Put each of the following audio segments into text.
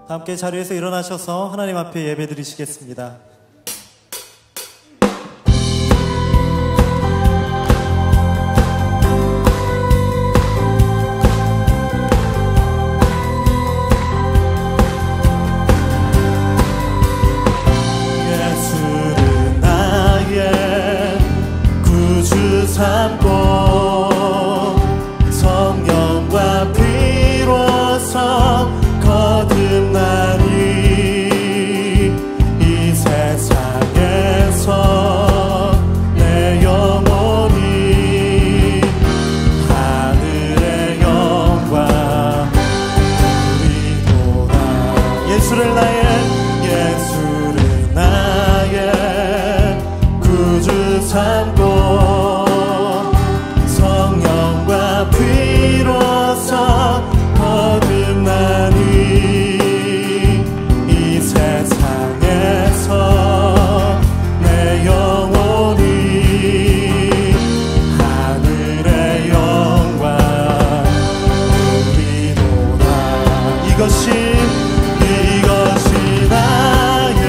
함께 자리에서 일어나셔서 하나님 앞에 예배 드리시겠습니다. 예수는 나의 구주 삼고 성령과 비로소 거듭나니 이 세상에서 내 영혼이 하늘의 영광 누리도다. 예수를 나의 구주 삼고 성령과 비로소 거듭나니 이 세상에서 내 영혼이 하늘의 영광 누리도다. 이것이 나의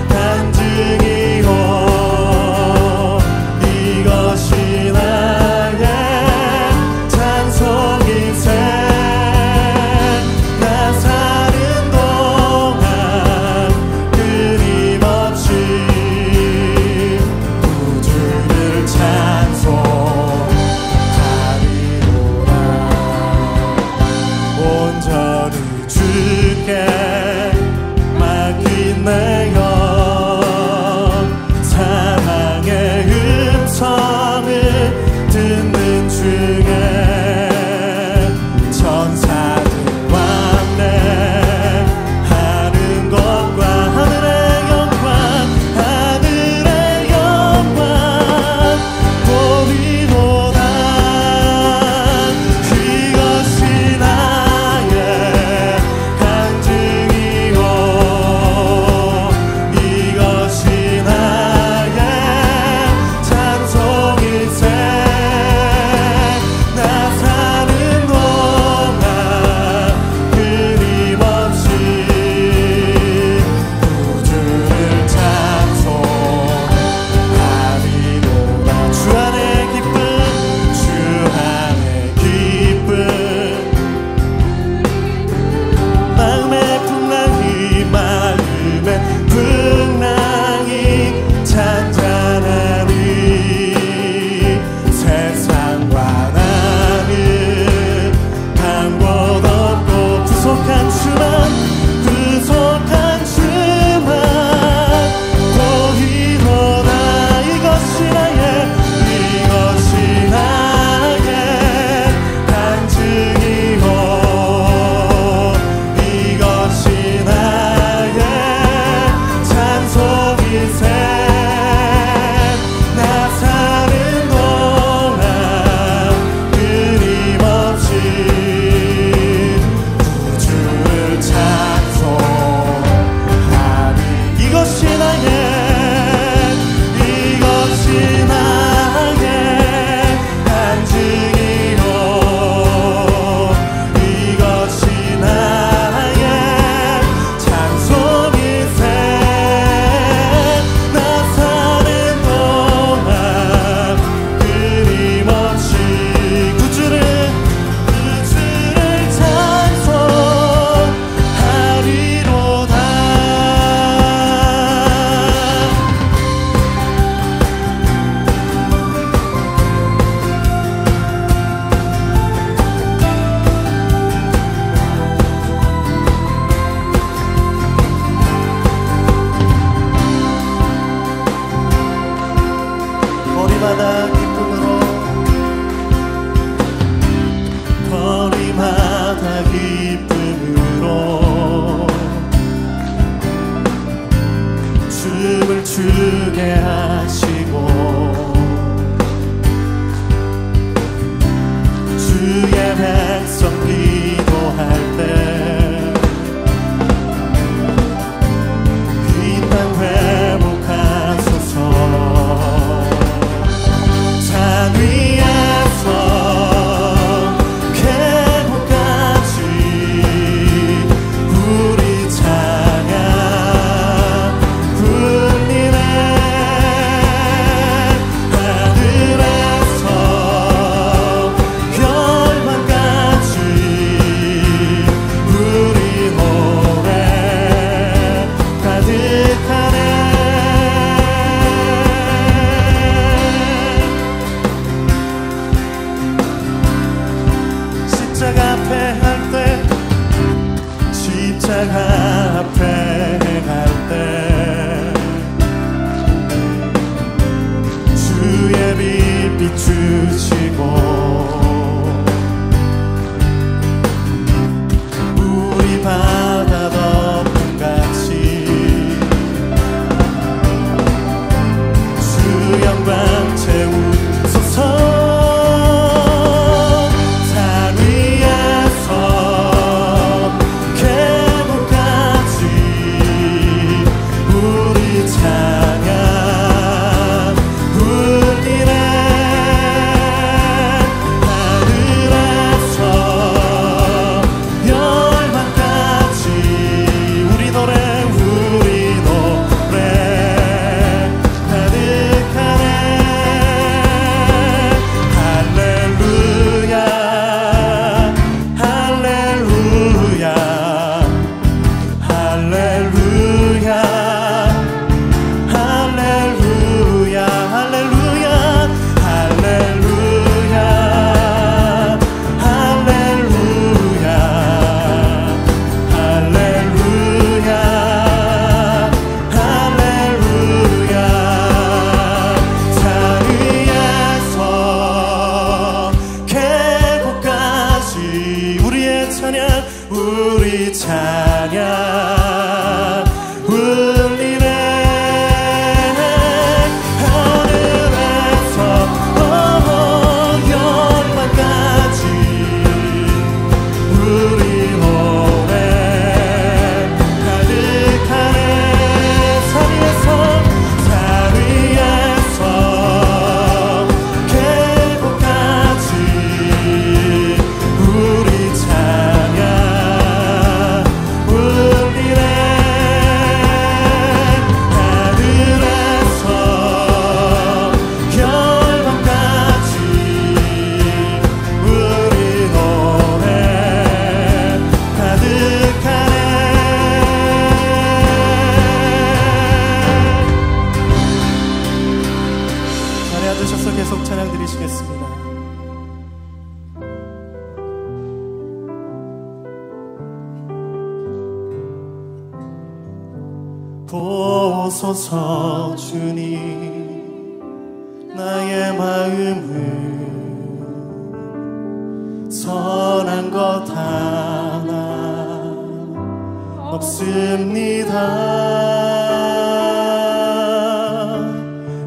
간증이요 이것이 나의 찬송이세. 나 사는 동안 끊임없이 구주를 찬송하리로다. 온전히 주께 맡긴 내 영 사랑의 음성을 듣는 중에 천사들 왕래하는 것과 하늘의 영광 보리로다. 이것이 나의 간증이요 이것이 나의 찬송일세. 나 사는 동안 끊임없이 구주를 찬송하리로다. 주 안의 기쁨 마음의 풍랑이 잔잔하니 세상과 나는 간 곳 없고 부족한 주만 보이로다. 이것이 나의 간증이요 이것이 나의 찬송이세. 나 사는 동안 끊임없이 구주를 찬송하리. 이것이 나의 간증이요 이것이 나의 찬송이세. 나 사는 동안 끊임없이 구주를 찬송하리로다. 거리마다 기쁨으로 춤을 추게 하시고 주의 백성 기도할 때 이 땅 회복하소서. 산 위에서 계곡까지 우리 찬양 울리네. 하늘에서 영광까지 우리 노래 가득하네. 산 위에서 계곡까지 우리 찬양 울리네. 하늘에서 열방까지 우리 노래 가득하네. 자리에 앉으셔서 계속 찬양 드리시겠습니다. 보소서 주님 나의 마음을 선한 것 하나 없습니다.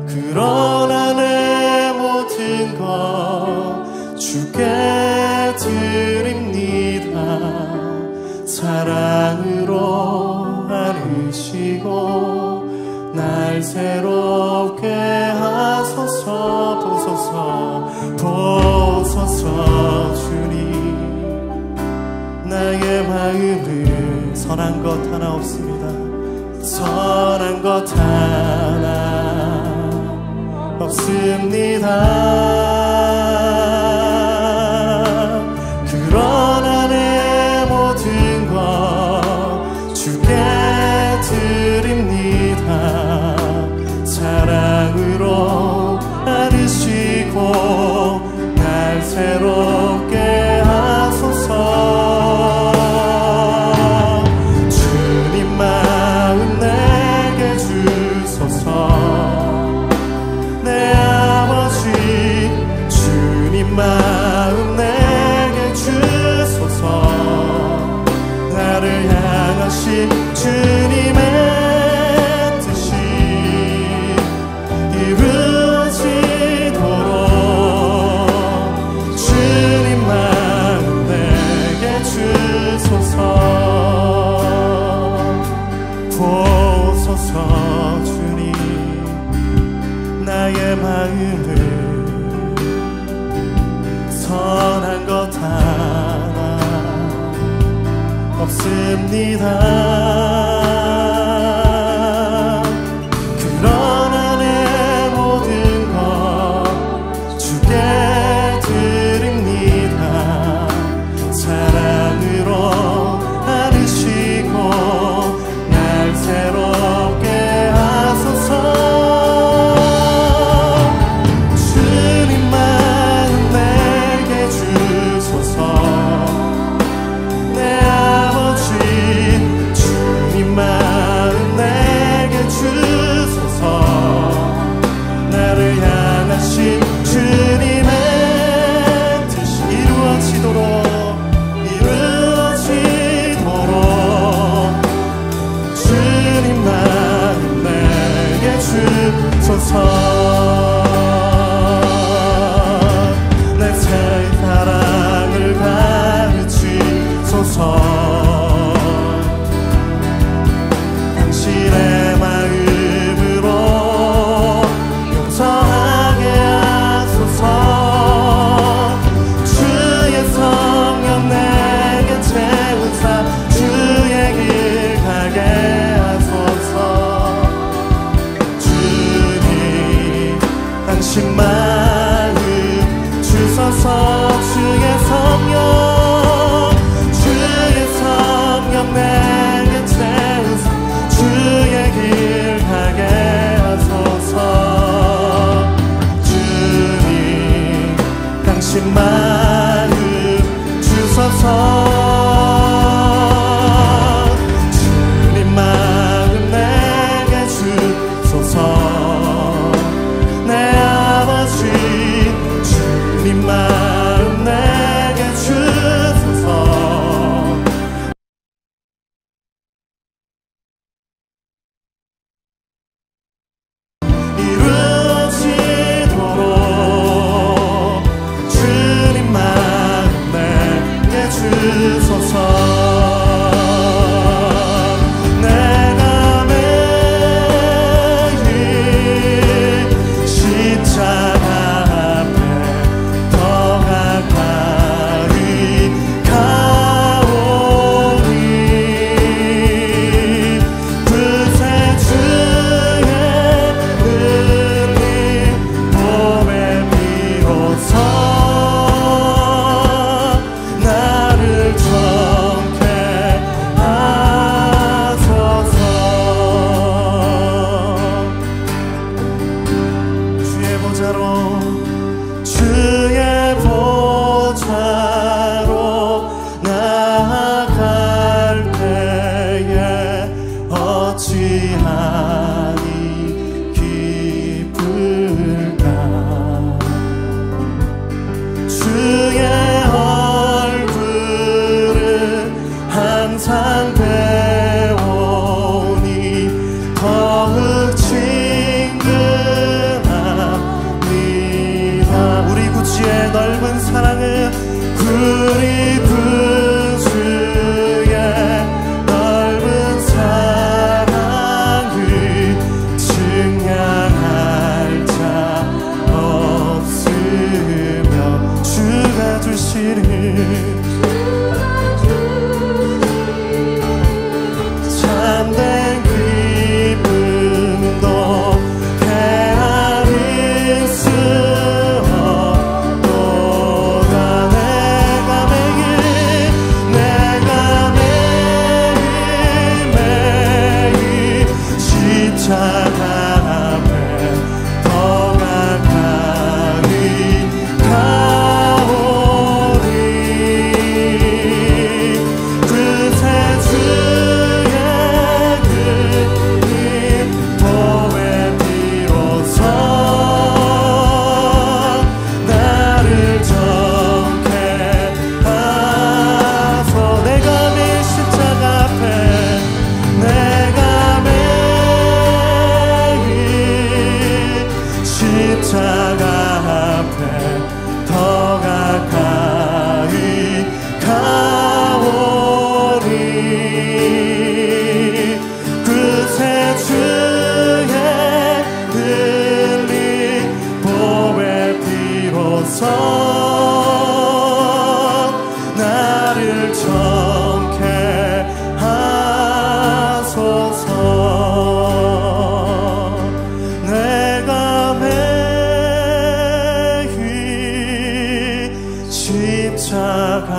그러나 내 모든 것 주께 드립니다. 사랑으로 안으시고 날 새롭게 하소서. 보소서 주님 나의 마음을 선한 것 하나 없습니다. 선한 것 하나 없습니다. 그러나 내 모든 것 주께 드립니다. 사랑으로 안으시고 날 새롭게 하소서. 주님 마음 내게 주소서. 내 아버지 주님 마음 내게 주소서. 나를 향하신 주님의 뜻이 이루어지도록 주님 마음 내게 주소서. 보소서 주님 나의 마음을 선한 것 하나 없습니다. 그러나 내 모든 것 주께 드립니다. 사랑으로 안으시고 날 새롭게 하소서. 주님 마음 내게 주소서. 내 아버지 주님 마음 내게 주소서. 나를 향하신 주님의 뜻이 이루어지도록 주님 마음 내게 주소서. 내 새 사랑을 가르치소서. 당신의 마음으로 용서하게 하소서. 주의 성령 내게 채우사 주의 길 가게 하소서. 주님 당신 마음 주소서. 주의 성령 내게 채우사 주의 길 가게 하소서. 주님 당신 마음 주소서. 주님 마음 내게 주소서. 내 아버지 상상되오니 더욱 친근합니다. 우리 구주의 넓은 사랑은 우리 구주의 넓은 사랑을 증량할 자 없으며 주가 주시는 참된 기쁨도 헤아릴 수 없도다. 내가 매일 십자가 앞에 더 가까이 가오리. 그새 주의 보배 비로소 나를 정케 하소. 내가 매일 십자가 앞에 내가 매일 십자가 앞에 더 가까이 가오리. 그새 주의 흘린 보배 비로소 나를 정케 하소서. 내가 매일 십자가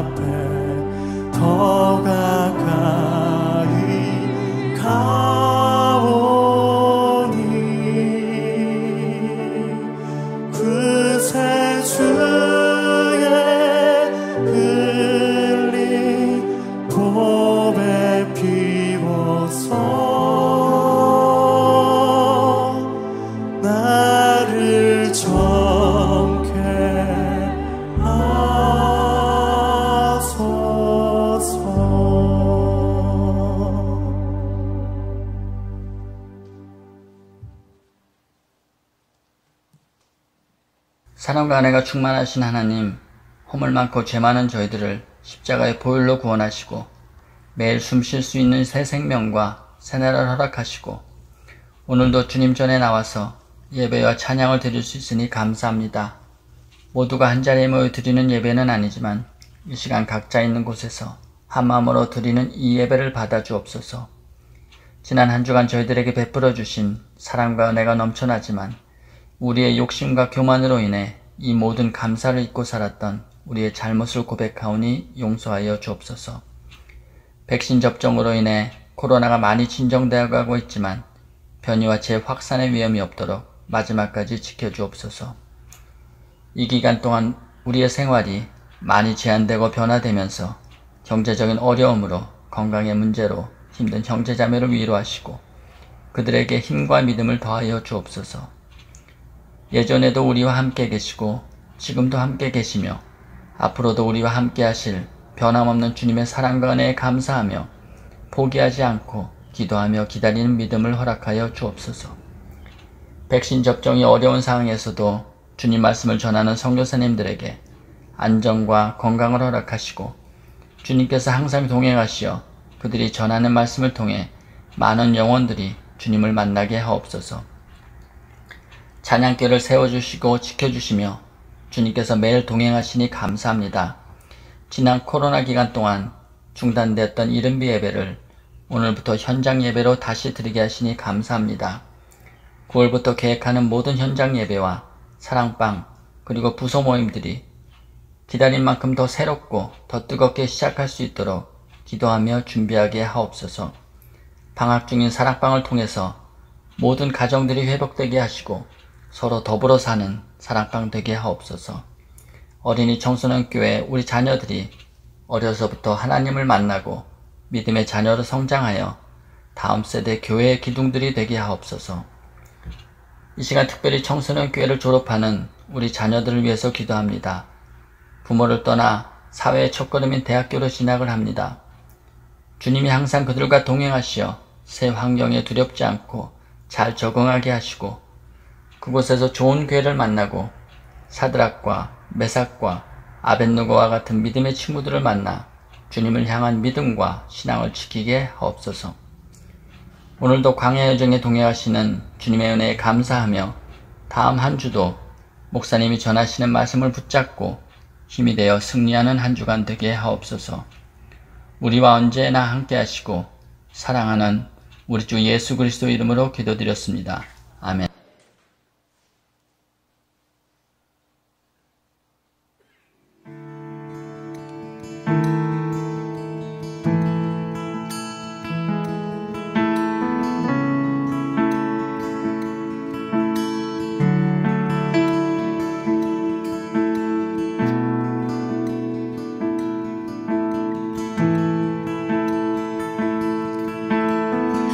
앞에 더 가까이 가오니. 그새 주의 흘린 보배 비로소 나를 정케 하소서. 사랑과 은혜가 충만하신 하나님, 허물 많고 죄 많은 저희들을 십자가의 보혈로 구원하시고 매일 숨 쉴 수 있는 새 생명과 새 나라를 허락하시고 오늘도 주님 전에 나와서 예배와 찬양을 드릴 수 있으니 감사합니다. 모두가 한자리에 모여 드리는 예배는 아니지만 이 시간 각자 있는 곳에서 한마음으로 드리는 이 예배를 받아주옵소서. 지난 한 주간 저희들에게 베풀어 주신 사랑과 은혜가 넘쳐나지만 우리의 욕심과 교만으로 인해 이 모든 감사를 잊고 살았던 우리의 잘못을 고백하오니 용서하여 주옵소서. 백신 접종으로 인해 코로나가 많이 진정되어 가고 있지만 변이와 재확산의 위험이 없도록 마지막까지 지켜주옵소서. 이 기간 동안 우리의 생활이 많이 제한되고 변화되면서 경제적인 어려움으로 건강의 문제로 힘든 형제자매를 위로하시고 그들에게 힘과 믿음을 더하여 주옵소서. 예전에도 우리와 함께 계시고 지금도 함께 계시며 앞으로도 우리와 함께 하실 변함없는 주님의 사랑과 은혜에 감사하며 포기하지 않고 기도하며 기다리는 믿음을 허락하여 주옵소서. 백신 접종이 어려운 상황에서도 주님 말씀을 전하는 선교사님들에게 안정과 건강을 허락하시고 주님께서 항상 동행하시어 그들이 전하는 말씀을 통해 많은 영혼들이 주님을 만나게 하옵소서. 찬양교를 세워주시고 지켜주시며 주님께서 매일 동행하시니 감사합니다. 지난 코로나 기간 동안 중단되었던 이른비 예배를 오늘부터 현장 예배로 다시 드리게 하시니 감사합니다. 9월부터 계획하는 모든 현장 예배와 사랑방 그리고 부서 모임들이 기다린 만큼 더 새롭고 더 뜨겁게 시작할 수 있도록 기도하며 준비하게 하옵소서. 방학 중인 사랑방을 통해서 모든 가정들이 회복되게 하시고 서로 더불어 사는 사랑방 되게 하옵소서. 어린이 청소년 교회 우리 자녀들이 어려서부터 하나님을 만나고 믿음의 자녀로 성장하여 다음 세대 교회의 기둥들이 되게 하옵소서. 이 시간 특별히 청소년 교회를 졸업하는 우리 자녀들을 위해서 기도합니다. 부모를 떠나 사회의 첫걸음인 대학교로 진학을 합니다. 주님이 항상 그들과 동행하시어 새 환경에 두렵지 않고 잘 적응하게 하시고 그곳에서 좋은 교회를 만나고 사드락과 메삭과 아벳느고와 같은 믿음의 친구들을 만나 주님을 향한 믿음과 신앙을 지키게 하옵소서. 오늘도 광야 여정에 동행하시는 주님의 은혜에 감사하며 다음 한 주도 목사님이 전하시는 말씀을 붙잡고 힘이 되어 승리하는 한 주간 되게 하옵소서. 우리와 언제나 함께 하시고 사랑하는 우리 주 예수 그리스도 이름으로 기도드렸습니다. 아멘.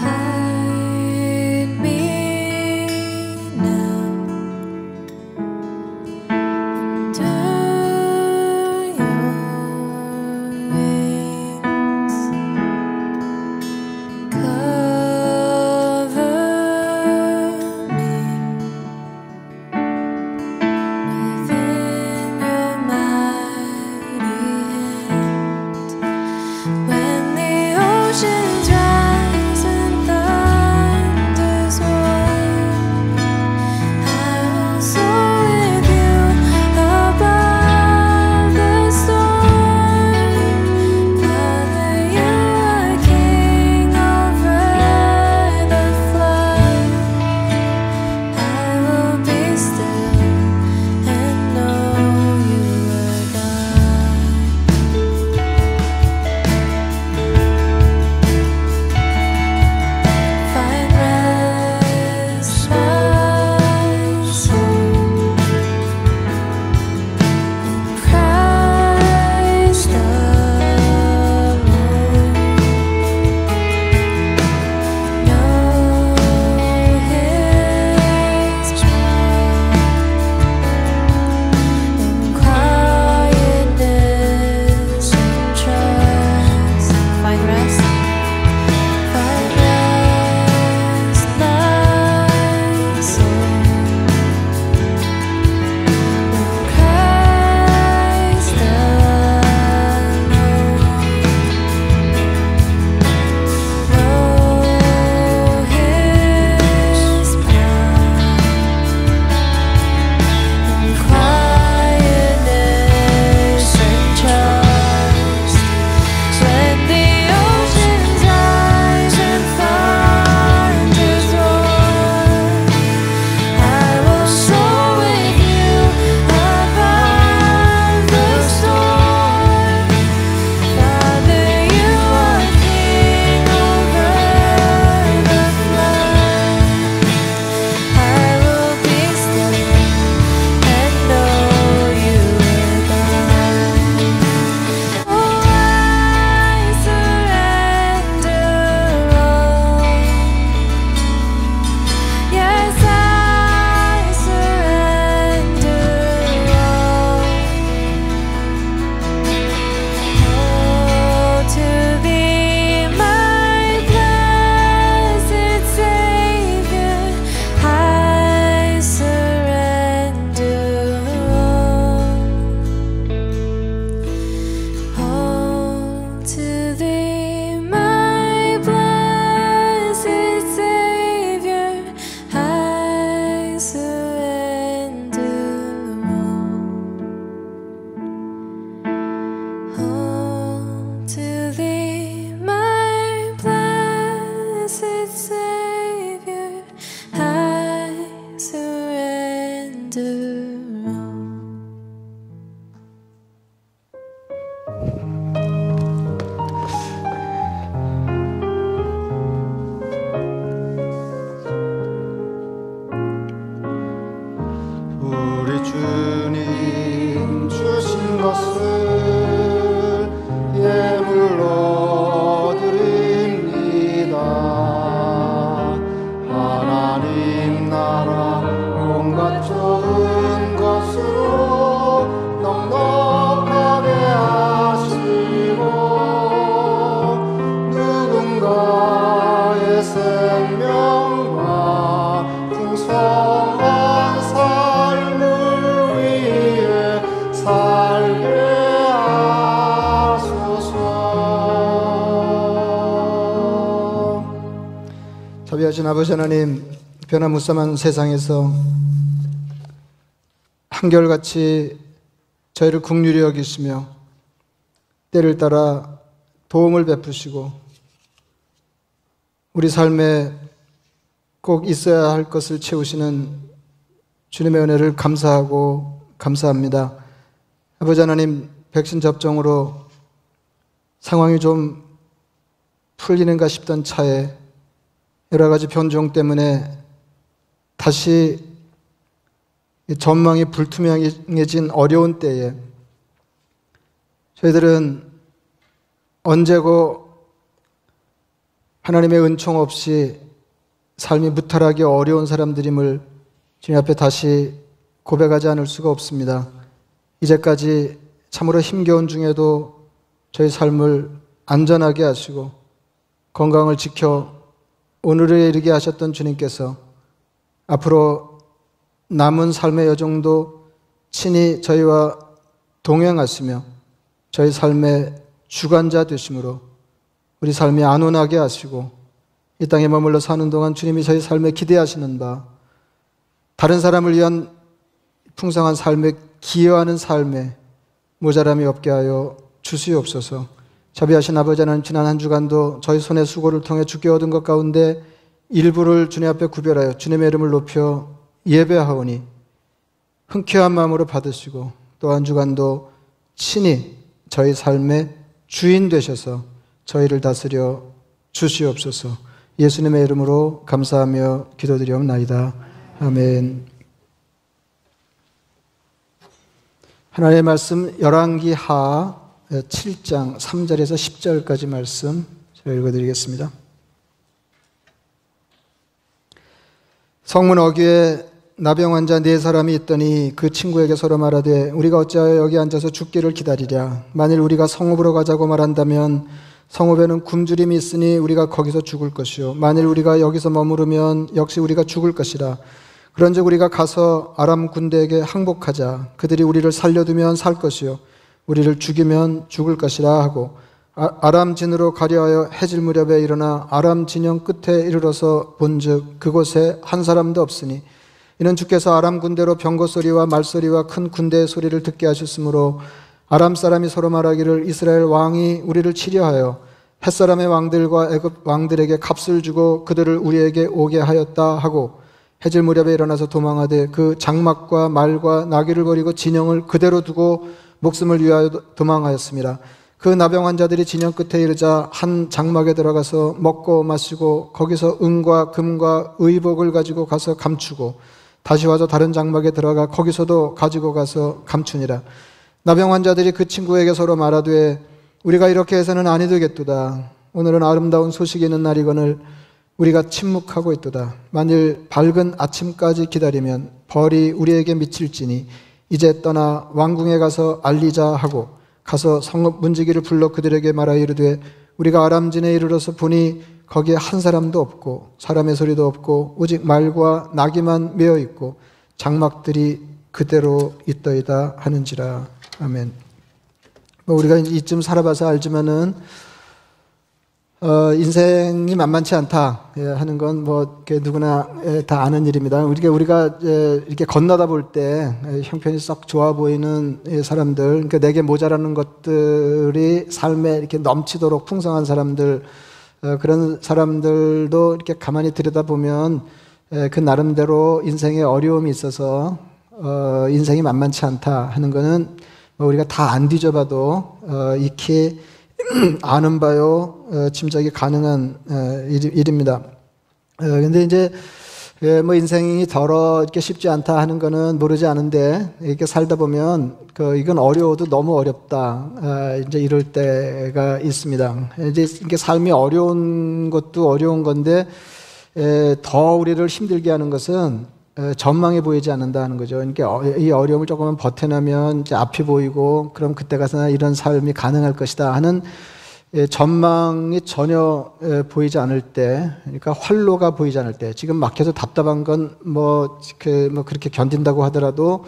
Hide me 자비하신 아버지 하나님, 변화무쌍한 세상에서 한결같이 저희를 긍휼히 여기시며 때를 따라 도움을 베푸시고 우리 삶에 꼭 있어야 할 것을 채우시는 주님의 은혜를 감사하고 감사합니다. 아버지 하나님, 백신 접종으로 상황이 좀 풀리는가 싶던 차에 여러 가지 변종 때문에 다시 전망이 불투명해진 어려운 때에 저희들은 언제고 하나님의 은총 없이 삶이 무탈하게 어려운 사람들임을 주님 앞에 다시 고백하지 않을 수가 없습니다. 이제까지 참으로 힘겨운 중에도 저희 삶을 안전하게 하시고 건강을 지켜 오늘에 이르게 하셨던 주님께서 앞으로 남은 삶의 여정도 친히 저희와 동행하시며 저희 삶의 주관자 되심으로 우리 삶이 안온하게 하시고 이 땅에 머물러 사는 동안 주님이 저희 삶에 기대하시는 바 다른 사람을 위한 풍성한 삶에 기여하는 삶에 모자람이 없게 하여 주시옵소서. 자비하신 아버지 하나님, 지난 한 주간도 저희 손의 수고를 통해 주께 얻은 것 가운데 일부를 주님 앞에 구별하여 주님의 이름을 높여 예배하오니 흔쾌한 마음으로 받으시고 또 한 주간도 친히 저희 삶의 주인 되셔서 저희를 다스려 주시옵소서. 예수님의 이름으로 감사하며 기도드리옵나이다. 아멘. 하나님의 말씀 열왕기하 7장 3절에서 10절까지 말씀 제가 읽어드리겠습니다. 성문 어귀에 나병 환자 4사람이 있더니 그 친구에게 서로 말하되 우리가 어찌하여 여기 앉아서 죽기를 기다리랴. 만일 우리가 성읍으로 가자고 말한다면 성읍에는 굶주림이 있으니 우리가 거기서 죽을 것이요 만일 우리가 여기서 머무르면 역시 우리가 죽을 것이라. 그런즉 우리가 가서 아람 군대에게 항복하자. 그들이 우리를 살려두면 살 것이요 우리를 죽이면 죽을 것이라 하고 아람 진으로 가려하여 해질 무렵에 일어나 아람 진영 끝에 이르러서 본즉 그곳에 한 사람도 없으니 이는 주께서 아람 군대로 병거 소리와 말소리와 큰 군대의 소리를 듣게 하셨으므로 아람 사람이 서로 말하기를 이스라엘 왕이 우리를 치려하여 햇사람의 왕들과 애굽 왕들에게 값을 주고 그들을 우리에게 오게 하였다 하고 해질 무렵에 일어나서 도망하되 그 장막과 말과 나귀를 버리고 진영을 그대로 두고 목숨을 위하여 도망하였습니다. 그 나병 환자들이 진영 끝에 이르자 한 장막에 들어가서 먹고 마시고 거기서 은과 금과 의복을 가지고 가서 감추고 다시 와서 다른 장막에 들어가 거기서도 가지고 가서 감추니라. 나병 환자들이 그 친구에게 서로 말하되 우리가 이렇게 해서는 아니 되겠도다. 오늘은 아름다운 소식이 있는 날이거늘 우리가 침묵하고 있도다. 만일 밝은 아침까지 기다리면 벌이 우리에게 미칠지니 이제 떠나 왕궁에 가서 알리자 하고 가서 성읍 문지기를 불러 그들에게 말하여 이르되 우리가 아람진에 이르러서 보니 거기에 한 사람도 없고 사람의 소리도 없고 오직 말과 나귀만 메어 있고 장막들이 그대로 있더이다 하는지라. 아멘. 우리가 이쯤 살아봐서 알지만은 인생이 만만치 않다 하는 건 누구나 다 아는 일입니다. 우리가 이렇게 건너다 볼 때 형편이 썩 좋아 보이는 사람들, 그러니까 내게 모자라는 것들이 삶에 이렇게 넘치도록 풍성한 사람들, 그런 사람들도 이렇게 가만히 들여다보면 그 나름대로 인생에 어려움이 있어서 인생이 만만치 않다 하는 거는 우리가 다 안 뒤져봐도 익히 아는 바요, 짐작이 가능한 일입니다. 근데 이제 인생이 이렇게 쉽지 않다 하는 거는 모르지 않은데 이렇게 살다 보면 이건 어려워도 너무 어렵다 이제 이럴 때가 있습니다. 이제 이게 삶이 어려운 것도 어려운 건데 더 우리를 힘들게 하는 것은 전망이 보이지 않는다는 거죠. 그러니까 이 어려움을 조금만 버텨내면 이제 앞이 보이고 그럼 그때 가서는 이런 삶이 가능할 것이다 하는 전망이 전혀 보이지 않을 때, 그러니까 활로가 보이지 않을 때, 지금 막혀서 답답한 건 그렇게 견딘다고 하더라도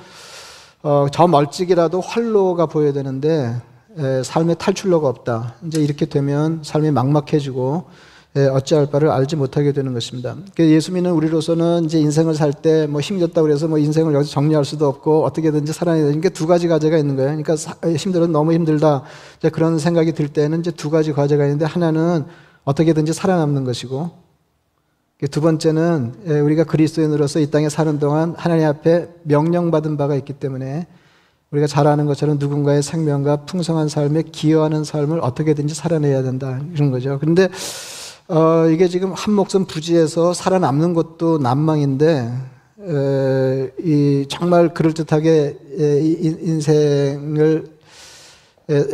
저 멀찍이라도 활로가 보여야 되는데 삶의 탈출로가 없다. 이제 이렇게 되면 삶이 막막해지고 어찌할 바를 알지 못하게 되는 것입니다. 예수 믿는 우리로서는 이제 인생을 살 때 뭐 힘들었다고 그래서 뭐 인생을 여기서 정리할 수도 없고 어떻게든지 살아야 되는 게 두 가지 과제가 있는 거예요. 그러니까 힘들어 너무 힘들다 이제 그런 생각이 들 때는 이제 두 가지 과제가 있는데 하나는 어떻게든지 살아남는 것이고 두 번째는 우리가 그리스도인으로서 이 땅에 사는 동안 하나님 앞에 명령받은 바가 있기 때문에 우리가 잘 아는 것처럼 누군가의 생명과 풍성한 삶에 기여하는 삶을 어떻게든지 살아내야 된다 이런 거죠. 그런데 이게 지금 한 목숨 부지해서 살아남는 것도 난망인데 정말 그럴듯하게 인생을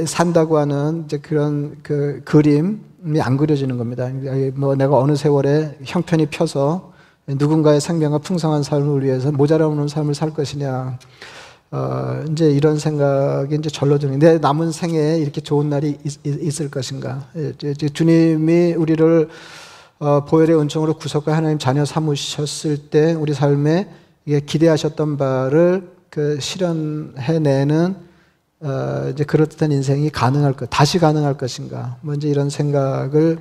산다고 하는 이제 그런 그 그림이 안 그려지는 겁니다. 뭐 내가 어느 세월에 형편이 펴서 누군가의 생명과 풍성한 삶을 위해서 모자라는 삶을 살 것이냐. 이제 이런 생각이 이제 절로 드는 내 남은 생에 이렇게 좋은 날이 있을 것인가. 주님이 우리를 보혈의 은총으로 구속과 하나님 자녀 삼으셨을 때 우리 삶에 기대하셨던 바를 그 실현해내는 이제 그럴듯한 인생이 다시 가능할 것인가. 뭐 이제 이런 생각을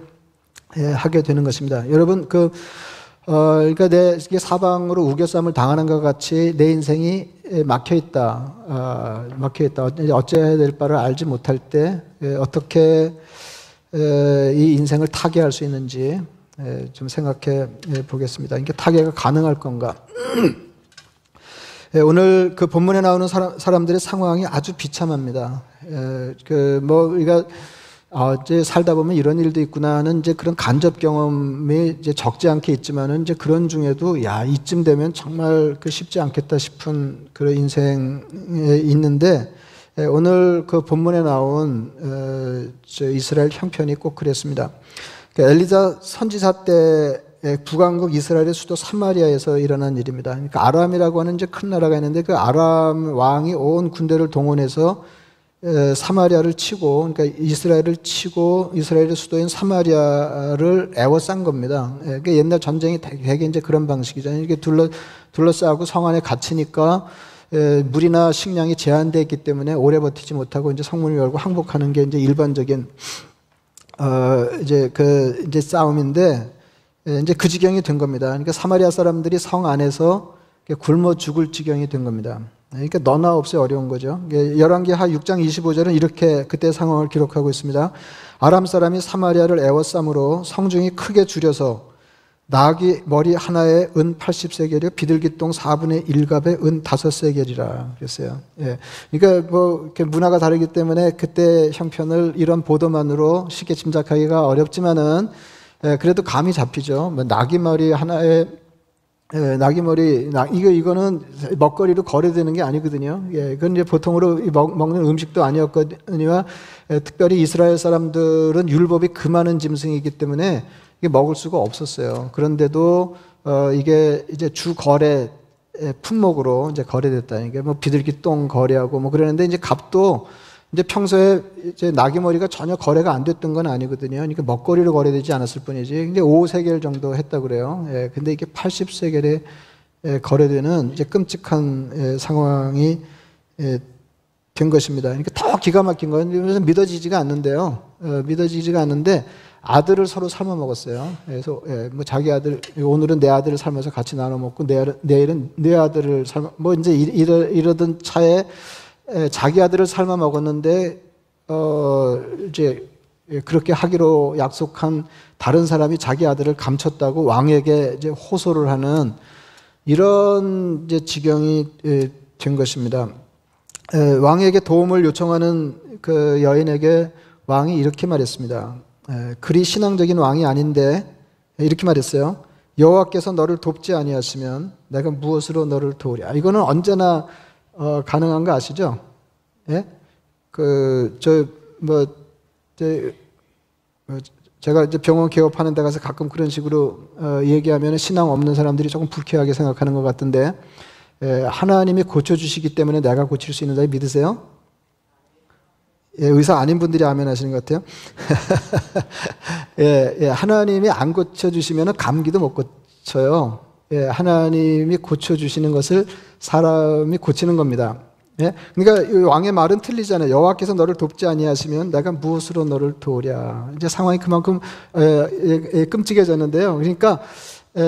하게 되는 것입니다. 여러분 그러니까 이게 사방으로 우겨쌈을 당하는 것 같이 내 인생이 막혀 있다. 어찌해야 될 바를 알지 못할 때 어떻게 이 인생을 타개할 수 있는지 좀 생각해 보겠습니다. 이게 타개가 가능할 건가? 오늘 그 본문에 나오는 사람들의 상황이 아주 비참합니다. 우리가 이제 살다 보면 이런 일도 있구나 하는 이제 그런 간접 경험이 이제 적지 않게 있지만은 이제 그런 중에도 이쯤 되면 정말 쉽지 않겠다 싶은 그런 인생에 있는데 오늘 그 본문에 나온 이스라엘 형편이 꼭 그랬습니다. 엘리사 선지자 때 북왕국 이스라엘의 수도 사마리아에서 일어난 일입니다. 그러니까 아람이라고 하는 이제 큰 나라가 있는데 그 아람 왕이 온 군대를 동원해서 사마리아를 치고, 그러니까 이스라엘을 치고 이스라엘의 수도인 사마리아를 에워싼 겁니다. 그러니까 옛날 전쟁이 되게 이제 그런 방식이잖아요. 이렇게 둘러싸고 성 안에 갇히니까 물이나 식량이 제한되어 있기 때문에 오래 버티지 못하고 이제 성문을 열고 항복하는 게 이제 일반적인 이제 싸움인데 이제 그 지경이 된 겁니다. 그러니까 사마리아 사람들이 성 안에서 굶어 죽을 지경이 된 겁니다. 그러니까 너나 없이 어려운 거죠. 열왕기하 6장 25절은 이렇게 그때 상황을 기록하고 있습니다. 아람 사람이 사마리아를 에워싸므로 성중이 크게 줄여서 나귀 머리 하나에 은 80세겔이요 비둘기똥 4분의 1갑에 은 5세겔이라 그랬어요. 그러니까 뭐 이렇게 문화가 다르기 때문에 그때 형편을 이런 보도만으로 쉽게 짐작하기가 어렵지만은 그래도 감이 잡히죠. 뭐 나귀 머리 하나에 이거는 먹거리로 거래되는 게 아니거든요. 그건 이제 보통으로 먹는 음식도 아니었거든요. 특별히 이스라엘 사람들은 율법이 금하는 짐승이기 때문에 이게 먹을 수가 없었어요. 그런데도 이게 이제 주 거래 품목으로 이제 거래됐다. 이게 뭐 비둘기 똥 거래하고 뭐 그러는데 이제 값도 이제 평소에 이제 나귀 머리가 전혀 거래가 안 됐던 건 아니거든요. 그러니까 먹거리로 거래되지 않았을 뿐이지. 근데 5세겔 정도 했다 그래요. 근데 이게 80세겔에 거래되는 이제 끔찍한 상황이 된 것입니다. 그러니까 더 기가 막힌 건 믿어지지가 않는데요. 믿어지지가 않는데 아들을 서로 삶아 먹었어요. 그래서 뭐 자기 아들 오늘은 내 아들을 삶아서 같이 나눠 먹고 내일은 내 아들을 삶아 뭐 이제 이러던 차에 자기 아들을 삶아 먹었는데 이제 그렇게 하기로 약속한 다른 사람이 자기 아들을 감췄다고 왕에게 이제 호소를 하는 이런 이제 지경이 된 것입니다. 왕에게 도움을 요청하는 그 여인에게 왕이 이렇게 말했습니다. 그리 신앙적인 왕이 아닌데 이렇게 말했어요. 여호와께서 너를 돕지 아니하시면 내가 무엇으로 너를 도우랴. 이거는 언제나 가능한 거 아시죠? 예? 제가 이제 병원 개업하는 데 가서 가끔 그런 식으로 얘기하면 신앙 없는 사람들이 조금 불쾌하게 생각하는 것 같은데, 하나님이 고쳐주시기 때문에 내가 고칠 수 있는다 믿으세요? 의사 아닌 분들이 아멘 하시는 것 같아요. 하나님이 안 고쳐주시면 감기도 못 고쳐요. 하나님이 고쳐주시는 것을 사람이 고치는 겁니다. 예? 그러니까 이 왕의 말은 틀리잖아요. 여호와께서 너를 돕지 아니하시면 내가 무엇으로 너를 도우랴. 이제 상황이 그만큼 끔찍해졌는데요. 그러니까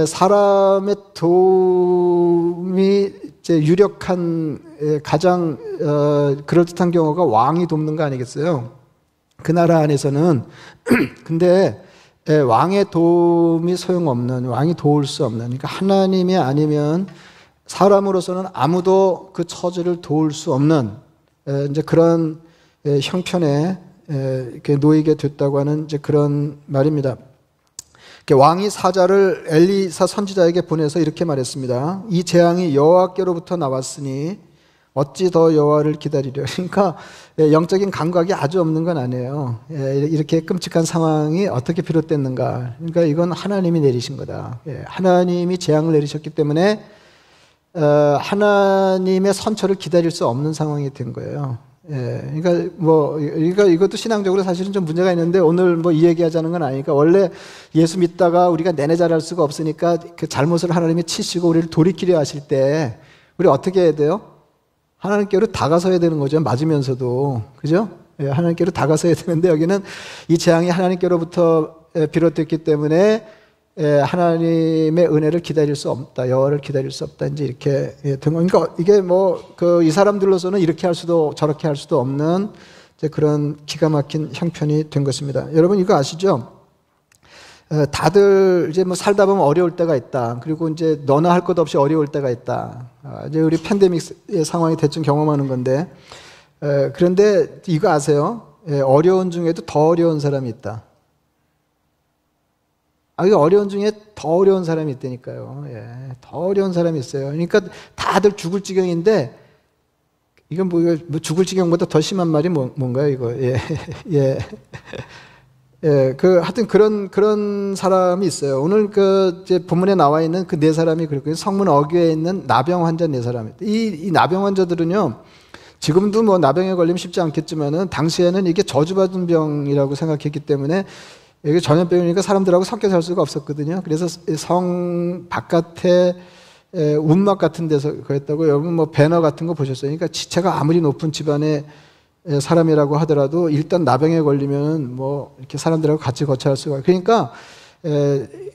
사람의 도움이 이제 유력한 가장 그럴듯한 경우가 왕이 돕는 거 아니겠어요? 그 나라 안에서는 근데 왕의 도움이 소용없는, 왕이 도울 수 없는, 그러니까 하나님이 아니면 사람으로서는 아무도 그 처지를 도울 수 없는 이제 그런 형편에 놓이게 됐다고 하는 이제 그런 말입니다. 왕이 사자를 엘리사 선지자에게 보내서 이렇게 말했습니다. 이 재앙이 여호와께로부터 나왔으니 어찌 더 여호와를 기다리려. 그러니까 영적인 감각이 아주 없는 건 아니에요. 이렇게 끔찍한 상황이 어떻게 비롯됐는가. 그러니까 이건 하나님이 내리신 거다. 하나님이 재앙을 내리셨기 때문에 하나님의 선처를 기다릴 수 없는 상황이 된 거예요. 그러니까 이것도 신앙적으로 사실은 좀 문제가 있는데 오늘 뭐 이 얘기하자는 건 아니니까 원래 예수 믿다가 우리가 내내 잘할 수가 없으니까 그 잘못을 하나님이 치시고 우리를 돌이키려 하실 때 우리 어떻게 해야 돼요? 하나님께로 다가서야 되는 거죠. 맞으면서도. 그죠? 하나님께로 다가서야 되는데 여기는 이 재앙이 하나님께로부터 비롯됐기 때문에 하나님의 은혜를 기다릴 수 없다. 여호와를 기다릴 수 없다. 이제 이렇게 된 거. 그러니까 이게 뭐 이 사람들로서는 이렇게 할 수도 저렇게 할 수도 없는 이제 그런 기가 막힌 형편이 된 것입니다. 여러분 이거 아시죠? 다들 이제 뭐 살다 보면 어려울 때가 있다. 그리고 이제 너나 할 것 없이 어려울 때가 있다. 이제 우리 팬데믹의 상황이 대충 경험하는 건데 그런데 이거 아세요? 어려운 중에도 더 어려운 사람이 있다. 이거 어려운 중에 더 어려운 사람이 있다니까요. 더 어려운 사람이 있어요. 그러니까 다들 죽을 지경인데, 이건 뭐 죽을 지경보다 더 심한 말이 뭔가요, 이거? 하여튼 그런 사람이 있어요. 오늘 이제 본문에 나와 있는 그 네 사람이 그렇고요. 성문 어귀에 있는 나병 환자 네 사람이. 이 나병 환자들은요, 지금도 뭐 나병에 걸리면 쉽지 않겠지만은, 당시에는 이게 저주받은 병이라고 생각했기 때문에, 이게 전염병이니까 사람들하고 섞여 살 수가 없었거든요. 그래서 성 바깥에 운막 같은 데서 그랬다고. 여러분 뭐 배너 같은 거 보셨어요? 그러니까 지체가 아무리 높은 집안의 사람이라고 하더라도 일단 나병에 걸리면 뭐 이렇게 사람들하고 같이 거처할 수가. 그러니까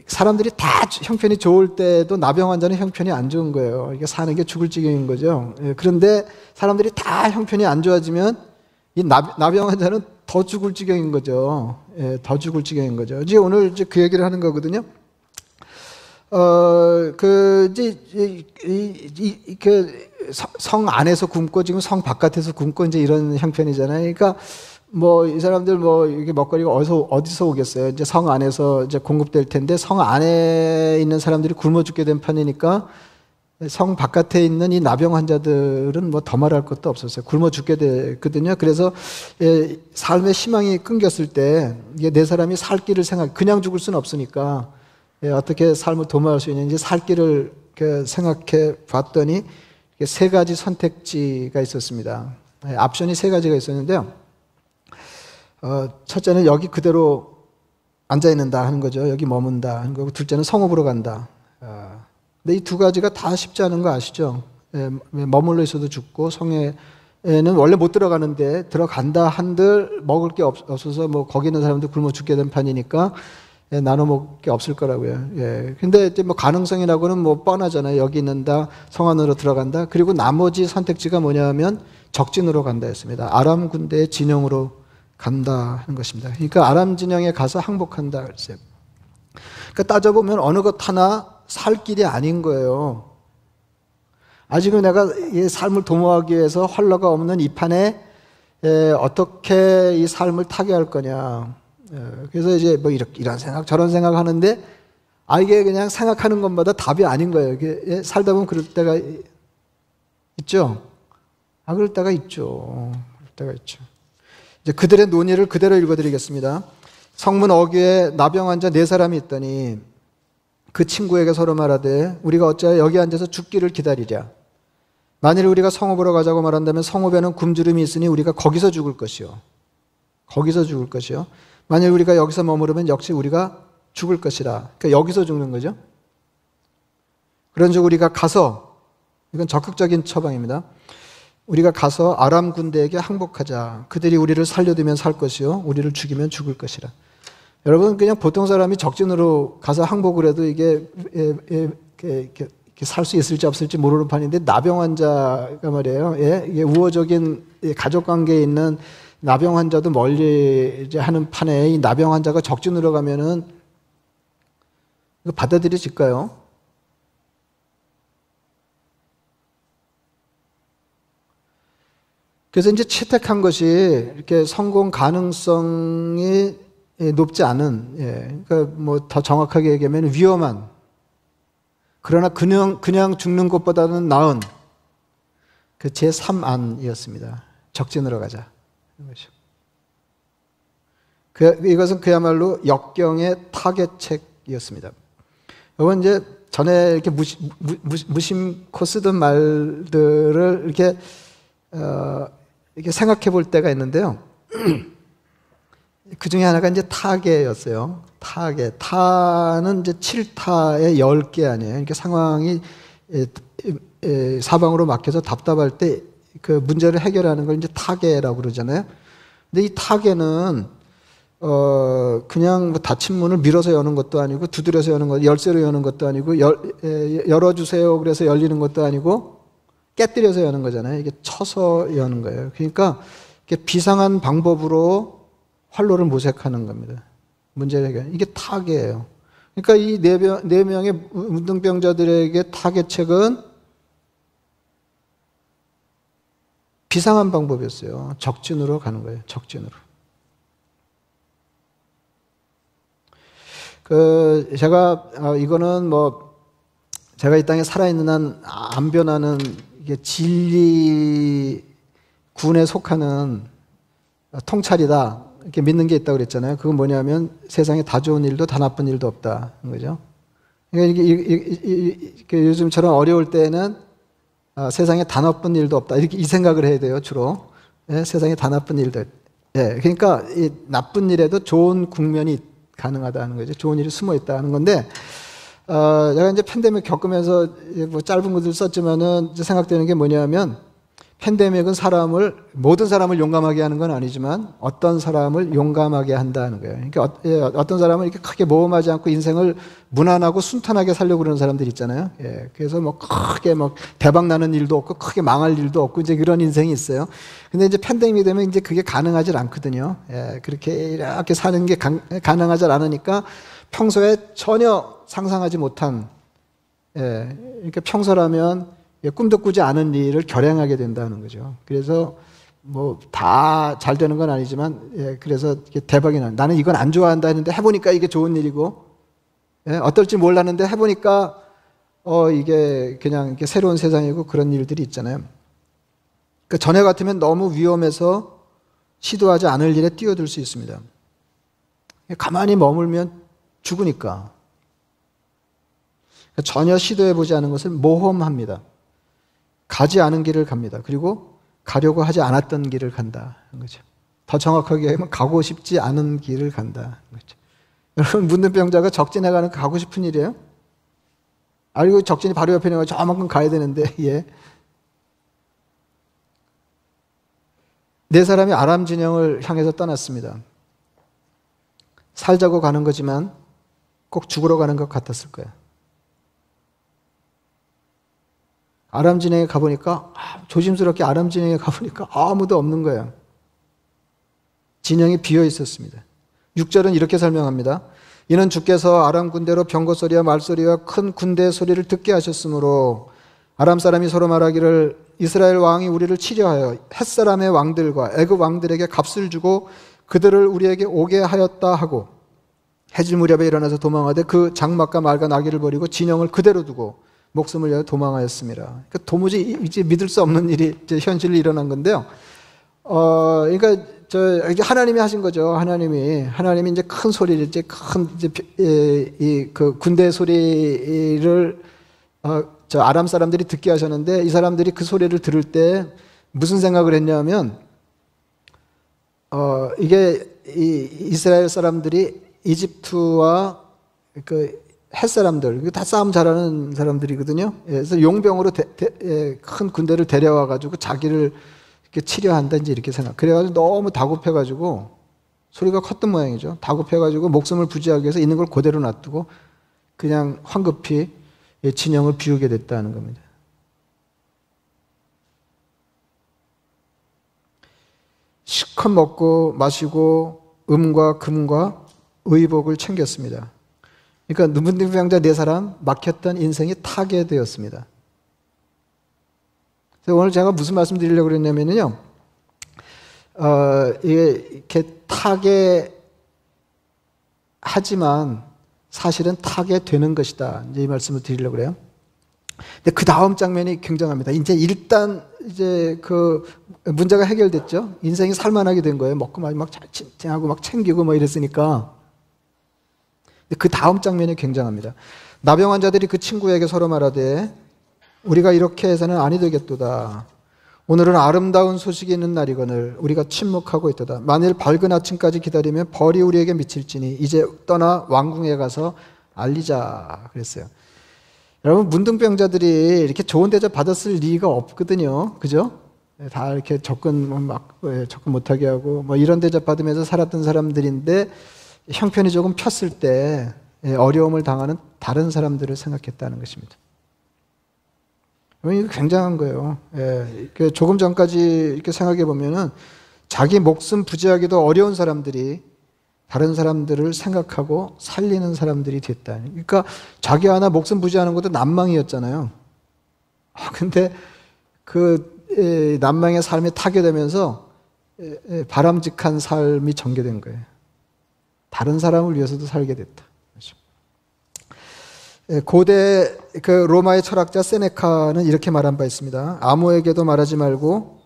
사람들이 다 형편이 좋을 때도 나병 환자는 형편이 안 좋은 거예요. 이게 사는 게 죽을 지경인 거죠. 그런데 사람들이 다 형편이 안 좋아지면 이 나병 환자는 더 죽을 지경인 거죠. 더 죽을 지경인 거죠. 이제 오늘 이제 그 얘기를 하는 거거든요. 성 안에서 굶고 지금 성 바깥에서 굶고 이제 이런 형편이잖아요. 그러니까 뭐 이 사람들 뭐 이게 먹거리가 어디서 오겠어요? 이제 성 안에서 이제 공급될 텐데 성 안에 있는 사람들이 굶어 죽게 된 판이니까 성 바깥에 있는 이 나병 환자들은 뭐 더 말할 것도 없었어요. 굶어 죽게 됐거든요. 그래서 삶의 희망이 끊겼을 때 이게 네 사람이 살 길을 그냥 죽을 수는 없으니까 어떻게 삶을 도모할 수 있는지 살 길을 생각해 봤더니 세 가지 선택지가 있었습니다. 옵션이 세 가지가 있었는데요. 첫째는 여기 그대로 앉아 있는다 하는 거죠. 여기 머문다 하는 거고, 둘째는 성읍으로 간다. 근데 이 두 가지가 다 쉽지 않은 거 아시죠? 머물러 있어도 죽고, 성에는 원래 못 들어가는데 들어간다 한들 먹을 게 없어서 뭐 거기 있는 사람들 굶어 죽게 된 판이니까 나눠 먹을 게 없을 거라고요. 근데 이제 뭐 가능성이라고는 뭐 뻔하잖아요. 여기 있는다, 성 안으로 들어간다. 그리고 나머지 선택지가 뭐냐면 적진으로 간다 했습니다. 아람 군대의 진영으로 간다 하는 것입니다. 그러니까 아람 진영에 가서 항복한다 그랬어요. 그러니까 따져보면 어느 것 하나 살 길이 아닌 거예요. 아직은 내가 이 삶을 도모하기 위해서 헐러가 없는 이 판에 어떻게 이 삶을 타게 할 거냐. 그래서 이제 뭐 이런 생각 저런 생각 하는데 이게 그냥 생각하는 것마다 답이 아닌 거예요. 이게 살다 보면 그럴 때가 있죠. 그럴 때가 있죠. 그럴 때가 있죠. 이제 그들의 논의를 그대로 읽어드리겠습니다. 성문 어귀에 나병 환자 네 사람이 있더니 그 친구에게 서로 말하되 우리가 어찌하여 여기 앉아서 죽기를 기다리랴. 만일 우리가 성읍으로 가자고 말한다면 성읍에는 굶주림이 있으니 우리가 거기서 죽을 것이요. 거기서 죽을 것이요. 만일 우리가 여기서 머무르면 역시 우리가 죽을 것이라. 그러니까 여기서 죽는 거죠. 그런즉 우리가 가서, 이건 적극적인 처방입니다. 우리가 가서 아람 군대에게 항복하자. 그들이 우리를 살려두면 살 것이요 우리를 죽이면 죽을 것이라. 여러분, 그냥 보통 사람이 적진으로 가서 항복을 해도 이게 살 수 있을지 없을지 모르는 판인데, 나병 환자가 말이에요. 예? 이게 우호적인 가족 관계에 있는 나병 환자도 멀리 이제 하는 판에 이 나병 환자가 적진으로 가면은 이거 받아들여질까요? 그래서 이제 채택한 것이 이렇게 성공 가능성이 높지 않은, 그러니까 뭐 더 정확하게 얘기하면 위험한, 그러나 그냥 죽는 것보다는 나은 그 제3안이었습니다. 적진으로 가자. 이것은 그야말로 역경의 타겟책이었습니다. 여러분, 이제 전에 이렇게 무심코 쓰던 말들을 이렇게 생각해 볼 때가 있는데요. 그 중에 하나가 이제 타계였어요. 타계. 타는 이제 7타의 10개 아니에요. 그러니까 상황이 사방으로 막혀서 답답할 때 그 문제를 해결하는 걸 이제 타계라고 그러잖아요. 근데 이 타계는 그냥 뭐 닫힌 문을 밀어서 여는 것도 아니고, 두드려서 여는 것, 열쇠로 여는 것도 아니고, 열어주세요 그래서 열리는 것도 아니고, 깨뜨려서 여는 거잖아요. 이게 쳐서 여는 거예요. 그러니까 이게 비상한 방법으로 활로를 모색하는 겁니다. 문제를 해결. 이게 타계예요. 그러니까 이 네 명의 문둥병자들에게 타계책은 비상한 방법이었어요. 적진으로 가는 거예요. 적진으로. 이거는 뭐 제가 이 땅에 살아있는 한 안 변하는 이게 진리군에 속하는 통찰이다, 이렇게 믿는 게 있다고 그랬잖아요. 그건 뭐냐면 세상에 다 좋은 일도 다 나쁜 일도 없다는 거죠. 그러니까 요즘처럼 어려울 때는 세상에 다 나쁜 일도 없다, 이렇게 이 생각을 해야 돼요. 주로. 예, 세상에 다 나쁜 일도. 예, 그러니까 이 나쁜 일에도 좋은 국면이 가능하다는 거죠. 좋은 일이 숨어 있다는 건데, 제가 이제 팬데믹 겪으면서 뭐 짧은 것들 썼지만은 이제 생각되는 게 뭐냐면, 팬데믹은 모든 사람을 용감하게 하는 건 아니지만 어떤 사람을 용감하게 한다는 거예요. 그러니까 어떤 사람은 이렇게 크게 모험하지 않고 인생을 무난하고 순탄하게 살려고 그러는 사람들 있잖아요. 예, 그래서 뭐 크게 막 대박 나는 일도 없고 크게 망할 일도 없고 이제 그런 인생이 있어요. 근데 이제 팬데믹이 되면 이제 그게 가능하지 않거든요. 예, 그렇게 이렇게 사는 게 가능하지 않으니까 평소에 전혀 상상하지 못한, 그러니까 평소라면 꿈도 꾸지 않은 일을 결행하게 된다는 거죠. 그래서 뭐 다 잘 되는 건 아니지만, 그래서 대박이 나는, 나는 이건 안 좋아한다 했는데 해보니까 이게 좋은 일이고, 어떨지 몰랐는데 해보니까 이게 그냥 이렇게 새로운 세상이고, 그런 일들이 있잖아요. 그러니까 전에 같으면 너무 위험해서 시도하지 않을 일에 뛰어들 수 있습니다. 가만히 머물면 죽으니까. 전혀 시도해보지 않은 것을 모험합니다. 가지 않은 길을 갑니다. 그리고 가려고 하지 않았던 길을 간다는 거죠. 더 정확하게 하면 가고 싶지 않은 길을 간다는 거죠. 여러분, 문둥병자가 적진에 가는 가고 싶은 일이에요? 알고 적진이 바로 옆에 있는 거 저만큼 가야 되는데, 예. 네 사람이 아람 진영을 향해서 떠났습니다. 살자고 가는 거지만 꼭 죽으러 가는 것 같았을 거예요. 아람 진영에 가보니까, 조심스럽게 아람 진영에 가보니까 아무도 없는 거예요. 진영이 비어 있었습니다. 6절은 이렇게 설명합니다. 이는 주께서 아람 군대로 병거 소리와 말소리와 큰 군대 소리를 듣게 하셨으므로 아람 사람이 서로 말하기를 이스라엘 왕이 우리를 치려하여 햇사람의 왕들과 애굽 왕들에게 값을 주고 그들을 우리에게 오게 하였다 하고, 해질 무렵에 일어나서 도망하되 그 장막과 말과 나귀를 버리고 진영을 그대로 두고 목숨을 위하여 도망하였습니다. 그러니까 도무지 이제 믿을 수 없는 일이 이제 현실로 일어난 건데요. 그러니까 이게 하나님이 하신 거죠. 하나님이 이제 큰 소리를, 이제 큰 그 군대 소리를 저 아람 사람들이 듣게 하셨는데, 이 사람들이 그 소리를 들을 때 무슨 생각을 했냐면, 이게 이 이스라엘 사람들이 이집트와 그 햇사람들, 다 싸움 잘하는 사람들이거든요. 그래서 용병으로 큰 군대를 데려와가지고 자기를 이렇게 치료한다든지 이렇게 생각. 그래가지고 너무 다급해가지고 소리가 컸던 모양이죠. 다급해가지고 목숨을 부지하기 위해서 있는 걸 그대로 놔두고 그냥 황급히 진영을 비우게 됐다는 겁니다. 실컷 먹고 마시고 음과 금과 의복을 챙겼습니다. 그러니까 문둥병자 4사람 막혔던 인생이 타개되었습니다. 그래서 오늘 제가 무슨 말씀 드리려고 그랬냐면요. 이게 이렇게 타개하지만 사실은 타개되는 것이다. 이제 이 말씀을 드리려고 그래요. 근데 그 다음 장면이 굉장합니다. 이제 일단 이제 그 문제가 해결됐죠. 인생이 살만하게 된 거예요. 먹고 막 하고 막 챙기고 뭐 이랬으니까. 근데 그 다음 장면이 굉장합니다. 나병 환자들이 그 친구에게 서로 말하되 우리가 이렇게 해서는 아니 되겠도다. 오늘은 아름다운 소식이 있는 날이거늘 우리가 침묵하고 있도다. 만일 밝은 아침까지 기다리면 벌이 우리에게 미칠지니 이제 떠나 왕궁에 가서 알리자 그랬어요. 여러분 문둥병자들이 이렇게 좋은 대접 받았을 리가 없거든요. 그죠? 다 이렇게 접근 못하게 하고 뭐 이런 대접 받으면서 살았던 사람들인데 형편이 조금 폈을 때 어려움을 당하는 다른 사람들을 생각했다는 것입니다. 이거 굉장한 거예요. 조금 전까지 이렇게 생각해 보면은 자기 목숨 부지하기도 어려운 사람들이 다른 사람들을 생각하고 살리는 사람들이 됐다. 그러니까 자기 하나 목숨 부지하는 것도 난망이었잖아요. 근데 그 난망의 삶이 타게 되면서 바람직한 삶이 전개된 거예요. 다른 사람을 위해서도 살게 됐다. 고대 그 로마의 철학자 세네카는 이렇게 말한 바 있습니다. 아무에게도 말하지 말고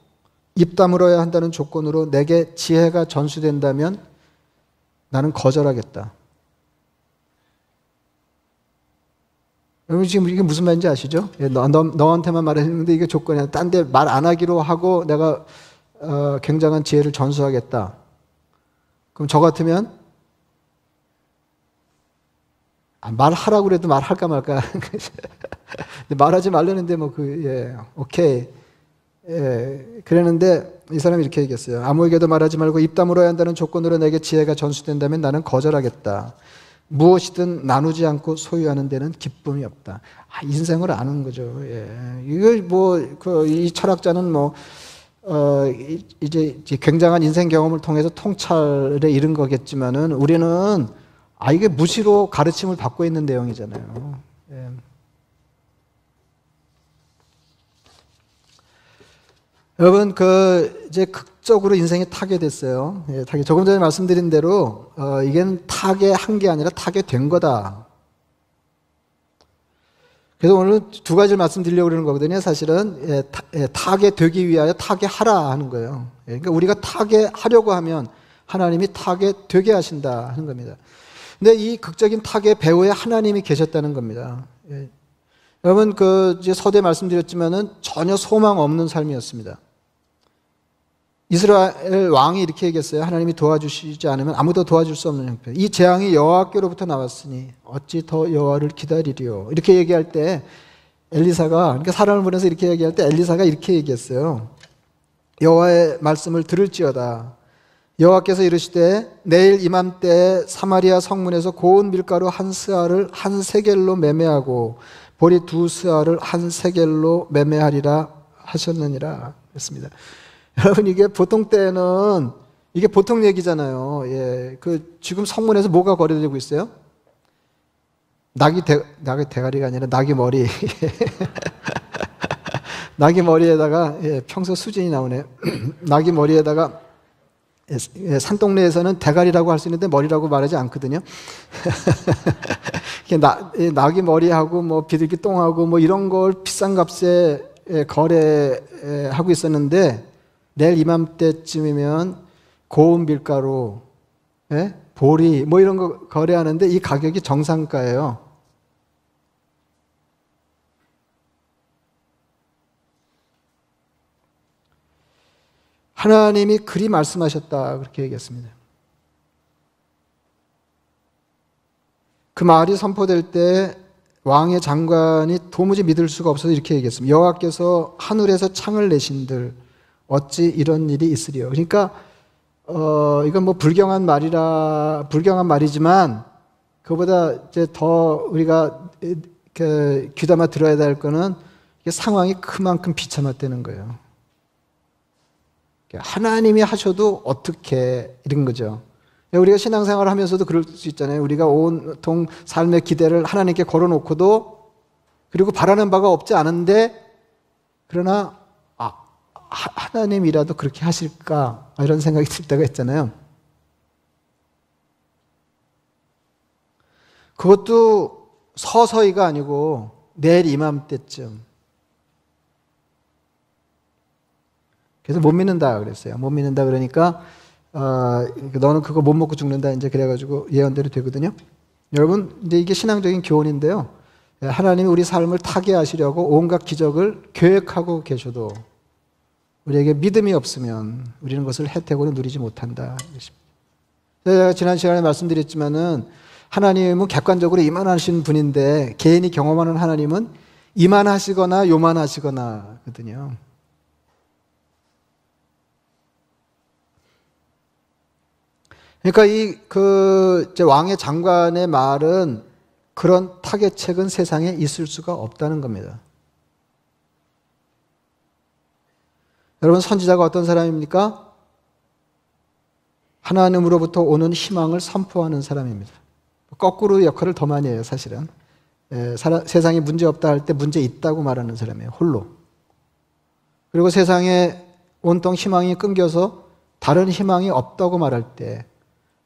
입 다물어야 한다는 조건으로 내게 지혜가 전수된다면 나는 거절하겠다. 여러분 지금 이게 무슨 말인지 아시죠? 너한테만 말했는데 이게 조건이야. 딴 데 말 안 하기로 하고 내가 굉장한 지혜를 전수하겠다. 그럼 저 같으면 말하라고 그래도 말할까 말까. 말하지 말라는데 오케이. 그랬는데 이 사람이 이렇게 얘기했어요. 아무에게도 말하지 말고 입 다물어야 한다는 조건으로 내게 지혜가 전수된다면 나는 거절하겠다. 무엇이든 나누지 않고 소유하는 데는 기쁨이 없다. 인생을 아는 거죠. 이거 이 철학자는 이제 굉장한 인생 경험을 통해서 통찰에 이른 거겠지만은 우리는 이게 무시로 가르침을 받고 있는 내용이잖아요. 여러분, 이제 극적으로 인생이 타게 됐어요. 조금 전에 말씀드린 대로, 이게 타게한 게 아니라 타게 된 거다. 그래서 오늘 두 가지를 말씀드리려고 그러는 거거든요. 사실은, 타게 되기 위하여 타게 하라 하는 거예요. 그러니까 우리가 타게 하려고 하면 하나님이 타게 되게 하신다 하는 겁니다. 근데 이 극적인 타계 배후에 하나님이 계셨다는 겁니다. 여러분, 이제 서두에 말씀드렸지만은 전혀 소망 없는 삶이었습니다. 이스라엘 왕이 이렇게 얘기했어요. 하나님이 도와주시지 않으면 아무도 도와줄 수 없는 형편. 이 재앙이 여호와께로부터 나왔으니 어찌 더 여호와를 기다리리요. 이렇게 얘기할 때 엘리사가, 그러니까 사람을 보내서 이렇게 얘기할 때 엘리사가 이렇게 얘기했어요. 여호와의 말씀을 들을지어다. 여호와께서 이르시되 내일 이맘때 사마리아 성문에서 고운 밀가루 한 스아를 한 세겔로 매매하고 보리 2스아를 한 세겔로 매매하리라 하셨느니라 했습니다. 여러분 이게 보통 때는 이게 보통 얘기잖아요. 지금 성문에서 뭐가 거래되고 있어요? 낙이 대가리가 아니라 낙이 머리. 낙이 머리에다가 평소 수진이 나오네요. 낙이 머리에다가 산동네에서는 대가리라고 할 수 있는데 머리라고 말하지 않거든요. 낙이 머리하고 비둘기 똥하고 이런 걸 비싼 값에 거래하고 있었는데 내일 이맘때쯤이면 고운 밀가루, 보리 이런 거 거래하는데 이 가격이 정상가예요. 하나님이 그리 말씀하셨다 그렇게 얘기했습니다. 그 말이 선포될 때 왕의 장관이 도무지 믿을 수가 없어서 이렇게 얘기했습니다. 여호와께서 하늘에서 창을 내신들 어찌 이런 일이 있으리요. 그러니까 이건 뭐 불경한 말이지만 그보다 이제 더 우리가 귀담아 들어야 될 거는 이게 상황이 그만큼 비참하다는 거예요. 하나님이 하셔도 어떻게 이런 거죠. 우리가 신앙생활을 하면서도 그럴 수 있잖아요. 우리가 온통 삶의 기대를 하나님께 걸어놓고도 그리고 바라는 바가 없지 않은데 그러나 하나님이라도 그렇게 하실까 이런 생각이 들 때가 있잖아요. 그것도 서서히가 아니고 내일 이맘때쯤. 그래서 못 믿는다 그랬어요. 못 믿는다 그러니까 너는 그거 못 먹고 죽는다 이제 그래가지고 예언대로 되거든요. 여러분 이제 이게 신앙적인 교훈인데요. 하나님이 우리 삶을 타개하시려고 온갖 기적을 계획하고 계셔도 우리에게 믿음이 없으면 우리는 그것을 혜택으로 누리지 못한다. 제가 지난 시간에 말씀드렸지만은 하나님은 객관적으로 이만하신 분인데 개인이 경험하는 하나님은 이만하시거나 요만하시거나거든요. 그러니까 왕의 장관의 말은 그런 타개책은 세상에 있을 수가 없다는 겁니다. 여러분 선지자가 어떤 사람입니까? 하나님으로부터 오는 희망을 선포하는 사람입니다. 거꾸로 역할을 더 많이 해요, 사실은. 세상에 문제 없다 할 때 문제 있다고 말하는 사람이에요, 홀로. 그리고 세상에 온통 희망이 끊겨서 다른 희망이 없다고 말할 때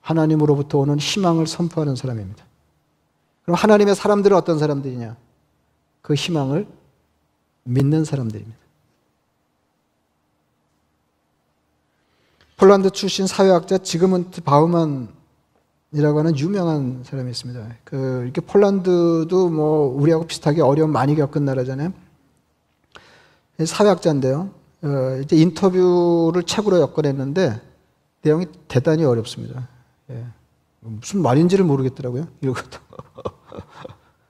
하나님으로부터 오는 희망을 선포하는 사람입니다. 그럼 하나님의 사람들은 어떤 사람들이냐? 그 희망을 믿는 사람들입니다. 폴란드 출신 사회학자 지그문트 바우만이라고 하는 유명한 사람이 있습니다. 이렇게 폴란드도 뭐 우리하고 비슷하게 어려움 많이 겪은 나라잖아요. 사회학자인데요. 이제 인터뷰를 책으로 엮어냈는데 내용이 대단히 어렵습니다. 예. 무슨 말인지를 모르겠더라고요. 이것도.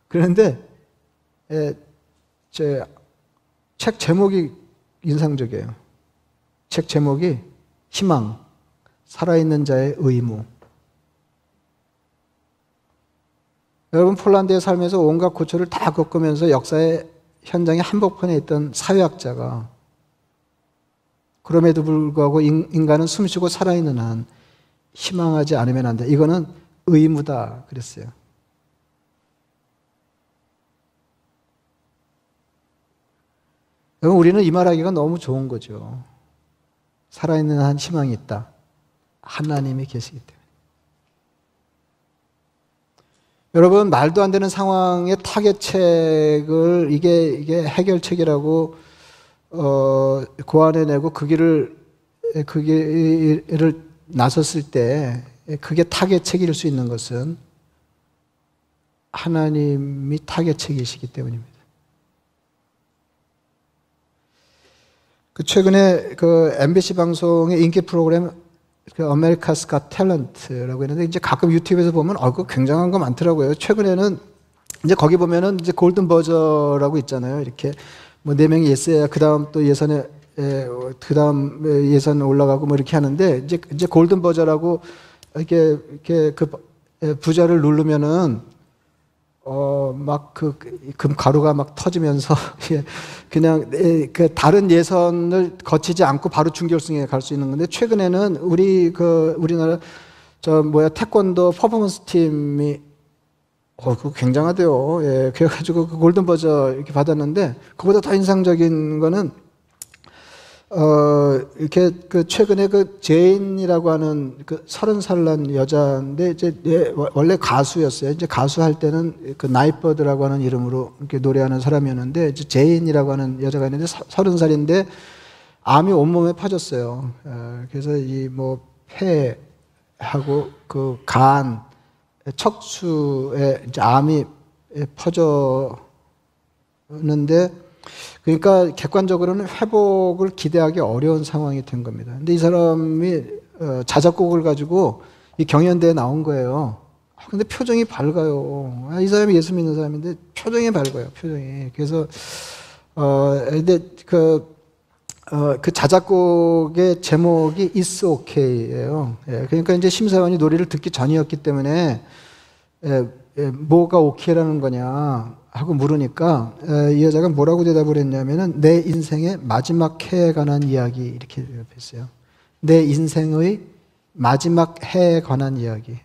그런데 제 책 제목이 인상적이에요. 책 제목이 희망, 살아있는 자의 의무. 여러분 폴란드에 살면서 온갖 고초를 다 겪으면서 역사의 현장의 한복판에 있던 사회학자가 그럼에도 불구하고 인간은 숨쉬고 살아있는 한 희망하지 않으면 안 돼. 이거는 의무다 그랬어요. 여러분 우리는 이 말하기가 너무 좋은 거죠. 살아있는 한 희망이 있다. 하나님이 계시기 때문에. 여러분 말도 안 되는 상황의 타개책을 이게 해결책이라고 고안해내고 그 길을 나섰을 때 그게 타개책일 수 있는 것은 하나님이 타개책이시기 때문입니다. 최근에 MBC 방송의 인기 프로그램 America's Got Talent라고 했는데 이제 가끔 유튜브에서 보면 그거 굉장한 거 많더라고요. 최근에는 이제 거기 보면은 이제 골든 버저라고 있잖아요. 이렇게 뭐 4명이 예스야 그다음 또 그다음 예선 올라가고 뭐 이렇게 하는데 이제 골든 버저라고 이렇게 그 부저를 누르면은 막 금 가루가 막 터지면서 그냥 다른 예선을 거치지 않고 바로 준결승에 갈 수 있는 건데 최근에는 우리나라 태권도 퍼포먼스 팀이 그거 굉장하대요. 예, 그래가지고 그 골든 버저 이렇게 받았는데 그보다 더 인상적인 거는 이렇게 최근에 제인이라고 하는 30살 난 여자인데 이제 원래 가수였어요. 이제 가수할 때는 나이버드라고 하는 이름으로 이렇게 노래하는 사람이었는데 이제 제인이라고 하는 여자가 있는데 30살인데 암이 온몸에 퍼졌어요. 그래서 폐하고 간, 척수에 이제 암이 퍼졌는데 그러니까 객관적으로는 회복을 기대하기 어려운 상황이 된 겁니다. 근데 이 사람이 자작곡을 가지고 이 경연대에 나온 거예요. 근데 표정이 밝아요. 이 사람이 예수 믿는 사람인데 표정이 밝아요. 표정이. 그래서 근데 그 자작곡의 제목이 It's OK예요. 그러니까 이제 심사위원이 노래를 듣기 전이었기 때문에 뭐가 오케이라는 거냐 하고 물으니까 이 여자가 뭐라고 대답을 했냐면은 내 인생의 마지막 해에 관한 이야기 이렇게 대답했어요. 내 인생의 마지막 해에 관한 이야기.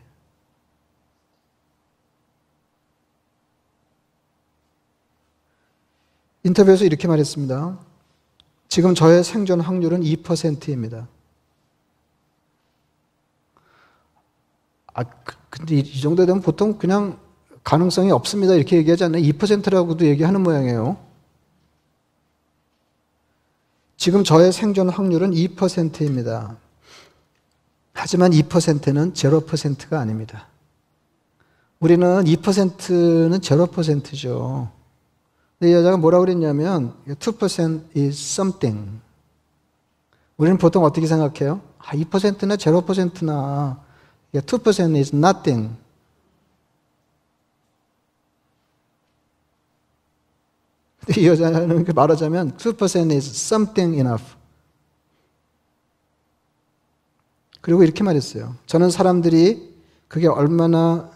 인터뷰에서 이렇게 말했습니다. 지금 저의 생존 확률은 2%입니다. 근데 이 정도 되면 보통 그냥 가능성이 없습니다. 이렇게 얘기하지 않나요? 2%라고도 얘기하는 모양이에요. 지금 저의 생존 확률은 2%입니다. 하지만 2%는 0%가 아닙니다. 우리는 2%는 0%죠. 이 여자가 뭐라고 그랬냐면 2% is something. 우리는 보통 어떻게 생각해요? 2%나 0%나 2% is nothing. 근데 이 여자는 말하자면 2% is something enough. 그리고 이렇게 말했어요. 저는 사람들이 그게 얼마나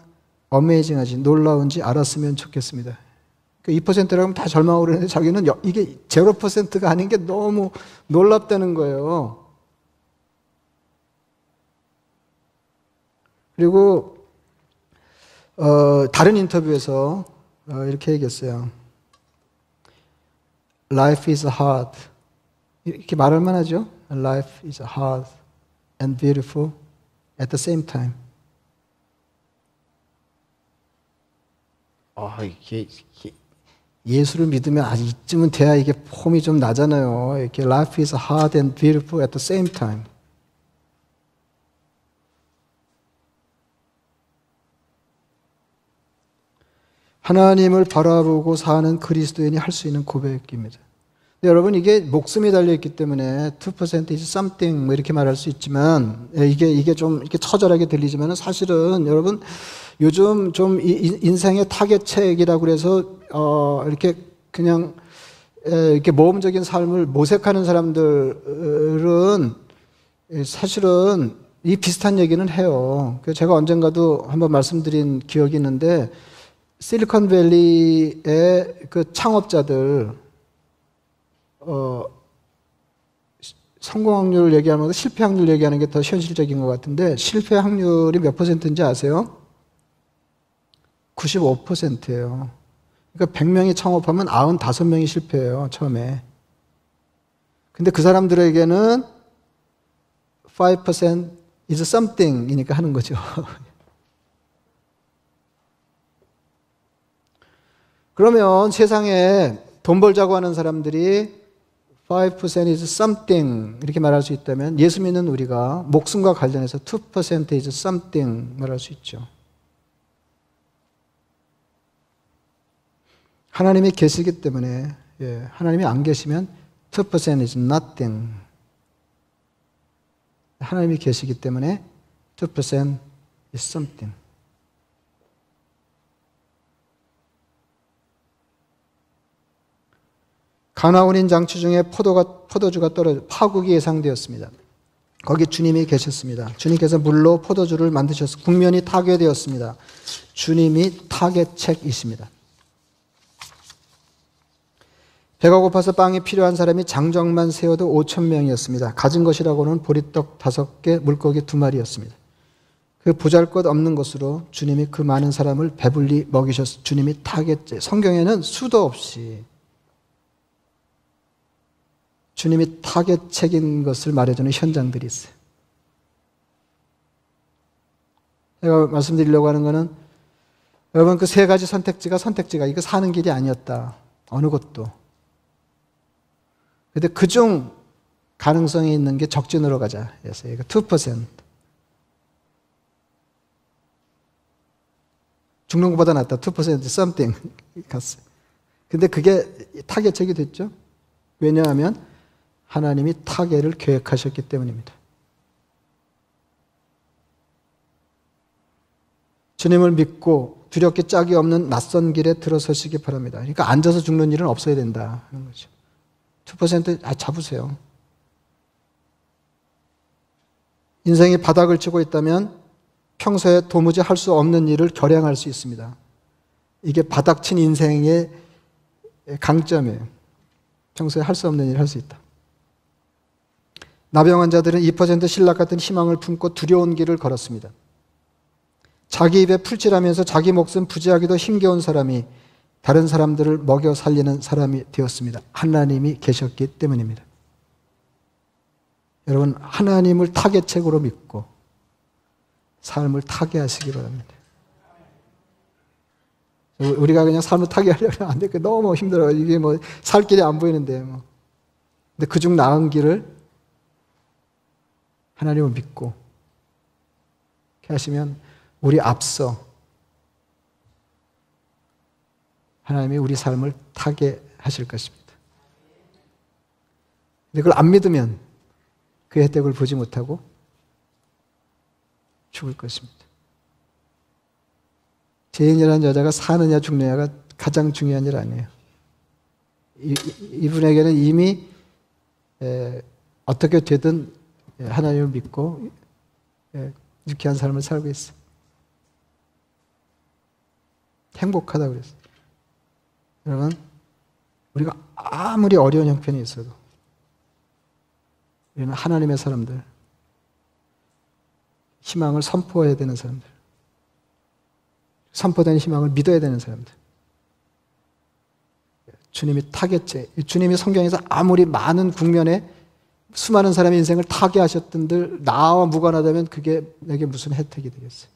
어메이징하지, 놀라운지 알았으면 좋겠습니다. 2%라고 하면 다 절망하고 그러는데 자기는 이게 0%가 아닌 게 너무 놀랍다는 거예요. 그리고 다른 인터뷰에서 이렇게 얘기했어요. Life is hard. 이렇게 말할 만하죠? Life is hard and beautiful at the same time. 이게 예수를 믿으면 이쯤은 돼야 이게 폼이 좀 나잖아요. 이렇게 Life is hard and beautiful at the same time. 하나님을 바라보고 사는 그리스도인이 할 수 있는 고백입니다. 여러분 이게 목숨이 달려있기 때문에 2% is something 뭐 이렇게 말할 수 있지만 이게 좀 이렇게 처절하게 들리지만 사실은 여러분 요즘 좀 인생의 타겟책이라고 그래서 이렇게 그냥 이렇게 모험적인 삶을 모색하는 사람들은 사실은 이 비슷한 얘기는 해요. 제가 언젠가도 한번 말씀드린 기억이 있는데 실리콘밸리의 그 창업자들 성공 확률을 얘기하면서 실패 확률 얘기하는 게 더 현실적인 것 같은데 실패 확률이 몇 %인지 아세요? 95%예요. 그러니까 100명이 창업하면 95명이 실패해요, 처음에. 근데 그 사람들에게는 5% is something 이니까 하는 거죠. 그러면 세상에 돈 벌자고 하는 사람들이 5% is something 이렇게 말할 수 있다면 예수 믿는 우리가 목숨과 관련해서 2% is something 말할 수 있죠. 하나님이 계시기 때문에 하나님이 안 계시면 2% is nothing. 하나님이 계시기 때문에 2% is something. 가나온인 장치 중에 포도주가 떨어져 파국이 예상되었습니다. 거기 주님이 계셨습니다. 주님께서 물로 포도주를 만드셔서 국면이 타개되었습니다. 주님이 타겟책이십니다. 배가 고파서 빵이 필요한 사람이 장정만 세워도 5,000명이었습니다. 가진 것이라고는 보리떡 5개, 물고기 2마리였습니다. 그 보잘것 없는 것으로 주님이 그 많은 사람을 배불리 먹이셨습니다. 주님이 타겟책. 성경에는 수도 없이 주님이 타겟책인 것을 말해주는 현장들이 있어요. 제가 말씀드리려고 하는 것은 여러분 그 세 가지 선택지가 이거 사는 길이 아니었다. 어느 것도. 근데 그중 가능성이 있는 게 적진으로 가자. 그래서 이거 2%. 죽는 것보다 낫다. 2% something 갔어요. 근데 그게 타겟책이 됐죠. 왜냐하면 하나님이 타겟을 계획하셨기 때문입니다. 주님을 믿고 두렵게 짝이 없는 낯선 길에 들어서시기 바랍니다. 그러니까 앉아서 죽는 일은 없어야 된다 하는 거죠. 2% 잡으세요. 인생이 바닥을 치고 있다면 평소에 도무지 할 수 없는 일을 결행할 수 있습니다. 이게 바닥친 인생의 강점이에요. 평소에 할 수 없는 일을 할 수 있다. 나병 환자들은 2% 신락 같은 희망을 품고 두려운 길을 걸었습니다. 자기 입에 풀칠하면서 자기 목숨 부지하기도 힘겨운 사람이 다른 사람들을 먹여 살리는 사람이 되었습니다. 하나님이 계셨기 때문입니다. 여러분, 하나님을 타겟책으로 믿고 삶을 타개하시기 바랍니다. 우리가 그냥 삶을 타개하려면 안 돼. 너무 힘들어요. 이게 뭐 살 길이 안 보이는데 뭐. 근데 그중 나은 길을 하나님을 믿고 이렇게 하시면 우리 앞서 하나님이 우리 삶을 타개하실 것입니다. 근데 그걸 안 믿으면 그 혜택을 보지 못하고 죽을 것입니다. 죄인이라는 여자가 사느냐 죽느냐가 가장 중요한 일 아니에요. 이분에게는 이미 어떻게 되든 하나님을 믿고 유쾌한 삶을 살고 있어요. 행복하다고 그랬어요. 여러분, 우리가 아무리 어려운 형편이 있어도 우리는 하나님의 사람들, 희망을 선포해야 되는 사람들, 선포된 희망을 믿어야 되는 사람들, 주님이 타겟제, 주님이 성경에서 아무리 많은 국면에 수많은 사람의 인생을 타개하셨던들 나와 무관하다면 그게 내게 무슨 혜택이 되겠어요?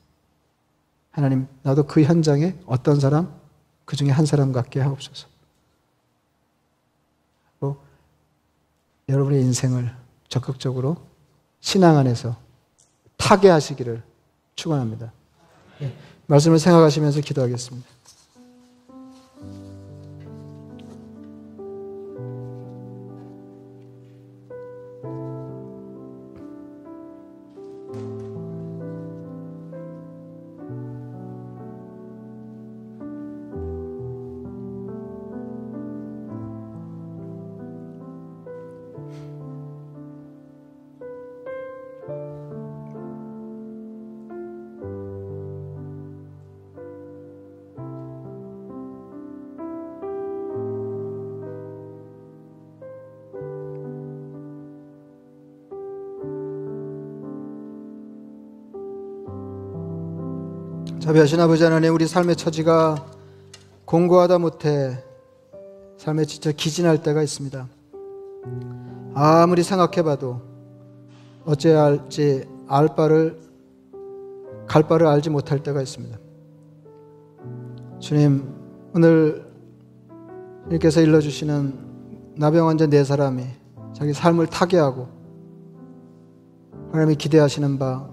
하나님, 나도 그 현장에 어떤 사람, 그 중에 한 사람 같게 하옵소서. 또 여러분의 인생을 적극적으로 신앙 안에서 타개하시기를 축원합니다. 말씀을 생각하시면서 기도하겠습니다. 자비하신 아버지 하나님, 우리 삶의 처지가 공고하다 못해 삶에 지쳐 기진할 때가 있습니다. 아무리 생각해봐도 어찌해야 할지 갈 바를 알지 못할 때가 있습니다. 주님, 오늘 주님께서 일러주시는 나병 환자 4사람이 자기 삶을 타개하고 하나님이 기대하시는 바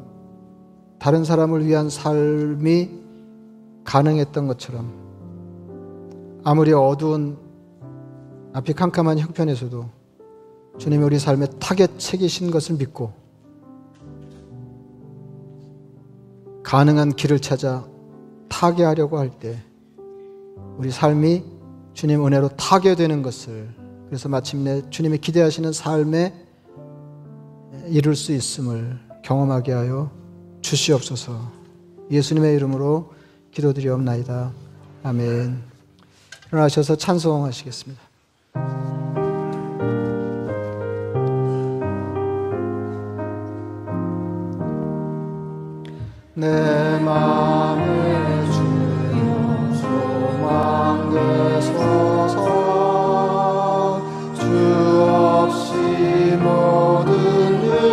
다른 사람을 위한 삶이 가능했던 것처럼 아무리 어두운 앞이 캄캄한 형편에서도 주님이 우리 삶에 타겟책이신 것을 믿고 가능한 길을 찾아 타개하려고 할 때 우리 삶이 주님 은혜로 타개되는 것을, 그래서 마침내 주님이 기대하시는 삶에 이룰 수 있음을 경험하게 하여 주시옵소서. 예수님의 이름으로 기도드리옵나이다. 아멘. 일어나셔서 찬송하시겠습니다. 내 맘에 주여 소망 되소서. 주 없이 모든 일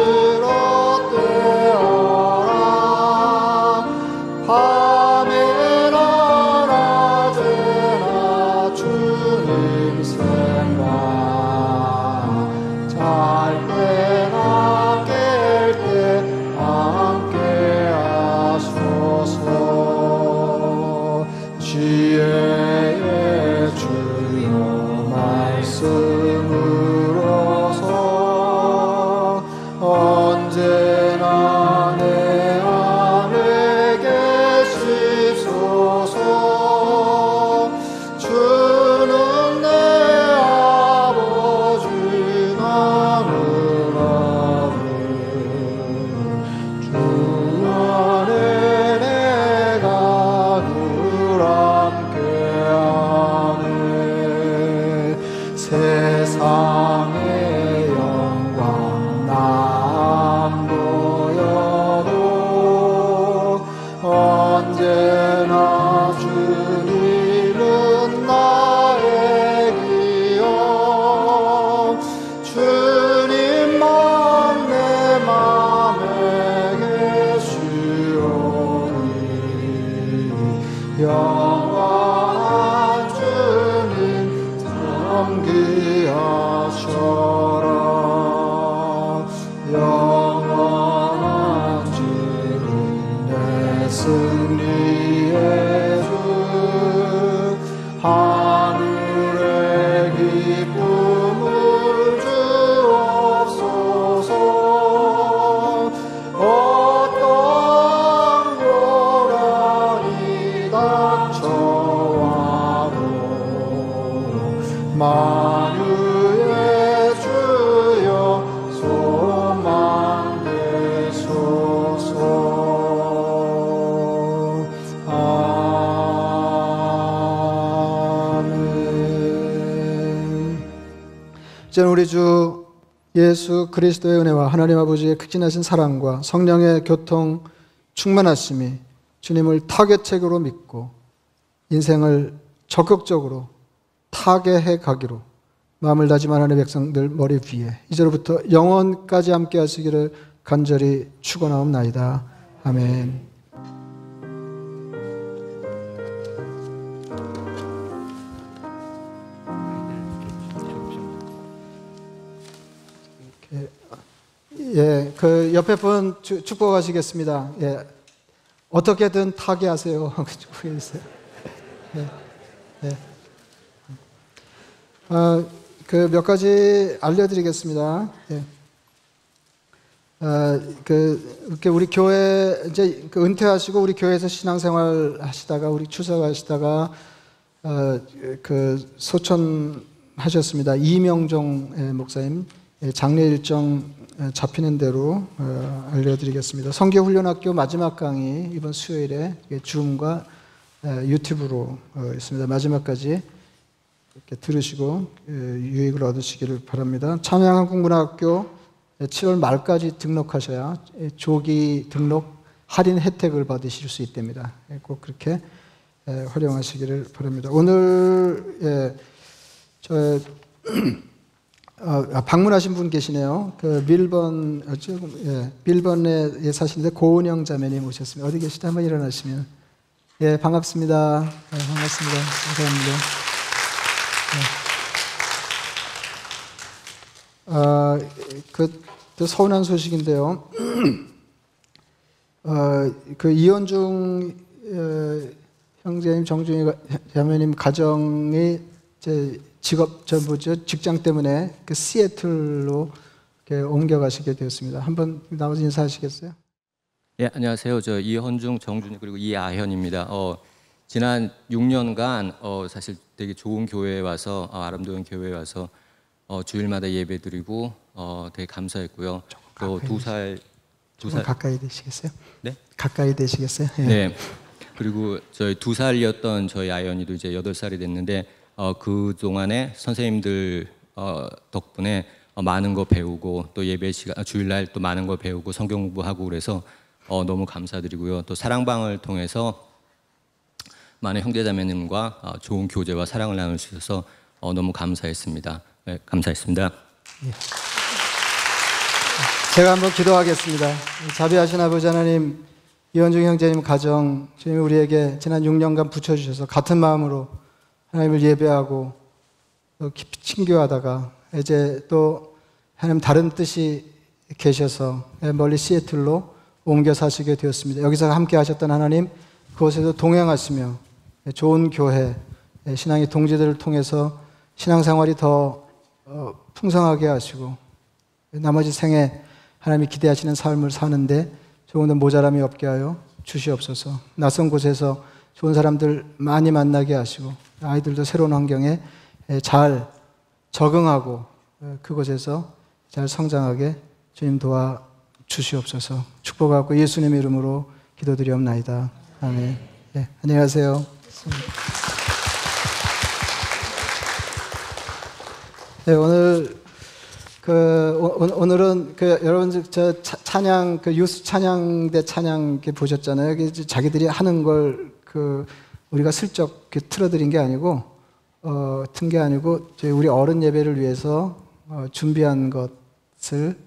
언제나 내 안에 계시 영원한 주님 함께하셔라. 영원한 주님 내 승리의 주 하늘의 기쁨을 주옵소서. 어떤 고난이 닥쳐와도 만유의 주여 소망되소서. 아멘. 이제는 우리 주 예수 그리스도의 은혜와 하나님 아버지의 극진하신 사랑과 성령의 교통 충만하심이 주님을 타겟책으로 믿고 인생을 적극적으로 타개해 가기로 마음을 다짐한 하나님의 백성들 머리 위에 이제로부터 영원까지 함께 하시기를 간절히 축원하옵나이다. 아멘. 예, 그 옆에 분 축복하시겠습니다. 예, 어떻게든 타게 하세요. 축복해 주세요. 예, 예. 그 몇 가지 알려드리겠습니다. 예. 이렇게 우리 교회 이제 은퇴하시고 우리 교회에서 신앙생활 하시다가 우리 출석하시다가 소천 하셨습니다. 이명종 목사님 장례 일정 잡히는 대로 알려드리겠습니다. 성교훈련학교 마지막 강의 이번 수요일에 줌과 유튜브로 있습니다. 마지막까지 이렇게 들으시고 유익을 얻으시기를 바랍니다. 찬양한국문화학교 7월 말까지 등록하셔야 조기 등록 할인 혜택을 받으실 수 있답니다. 꼭 그렇게 활용하시기를 바랍니다. 오늘 방문하신 분 계시네요. 그 밀번에 사시는데 고은영 자매님 오셨습니다. 어디 계시다 한번 일어나시면. 예, 반갑습니다. 네, 반갑습니다. 감사합니다. 또 서운한 소식인데요. 그 이현중 형제님, 정중희 자매님 가정이 직장 때문에 그 시애틀로 옮겨가시게 되었습니다. 한번 나와서 인사하시겠어요? 예, 안녕하세요. 저 이현중, 정준희 그리고 이아현입니다. 지난 6년간 사실 되게 좋은 교회에 와서 아름다운 교회에 와서 주일마다 예배드리고 되게 감사했고요. 또 두 살 가까이 되시겠어요? 네? 가까이 되시겠어요? 예. 네. 그리고 저희 2살이었던 저희 아현이도 이제 8살이 됐는데 그 동안에 선생님들 덕분에 많은 거 배우고 또 예배 시간 주일날 또 많은 거 배우고 성경 공부하고 그래서 너무 감사드리고요. 또 사랑방을 통해서 많은 형제자매님과 좋은 교제와 사랑을 나눌 수 있어서 너무 감사했습니다. 네, 감사했습니다. 예. 제가 한번 기도하겠습니다. 자비하신 아버지 하나님, 이현중 형제님 가정 주님 우리에게 지난 6년간 붙여주셔서 같은 마음으로 하나님을 예배하고 또 깊이 친교하다가 이제 또 하나님 다른 뜻이 계셔서 멀리 시애틀로 옮겨 사시게 되었습니다. 여기서 함께 하셨던 하나님 그곳에서 동행하시며 좋은 교회, 신앙의 동지들을 통해서 신앙생활이 더 풍성하게 하시고 나머지 생에 하나님이 기대하시는 삶을 사는데 조금 더 모자람이 없게 하여 주시옵소서. 낯선 곳에서 좋은 사람들 많이 만나게 하시고 아이들도 새로운 환경에 잘 적응하고 그곳에서 잘 성장하게 주님 도와 주시옵소서. 축복하고 예수님의 이름으로 기도드리옵나이다. 아멘. 네, 안녕하세요. 네, 오늘은 여러분 찬양 유스 찬양대 찬양 보셨잖아요. 자기들이 하는 걸 우리가 슬쩍 틀어드린 게 아니고 튼 게 아니고 우리 어른 예배를 위해서 준비한 것을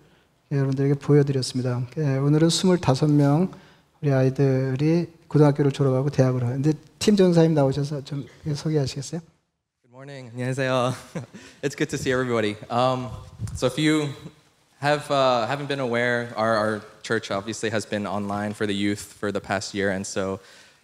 여러분들에게 보여드렸습니다. 오늘은 25명 우리 아이들이 고등학교를 졸업하고 대학을 하는데 팀 전사님 나오셔서 좀 소개하시겠어요? Good morning. 안녕하세요. It's good to see everybody. So if you haven't been aware, our church obviously has been online for the youth for the past year, and so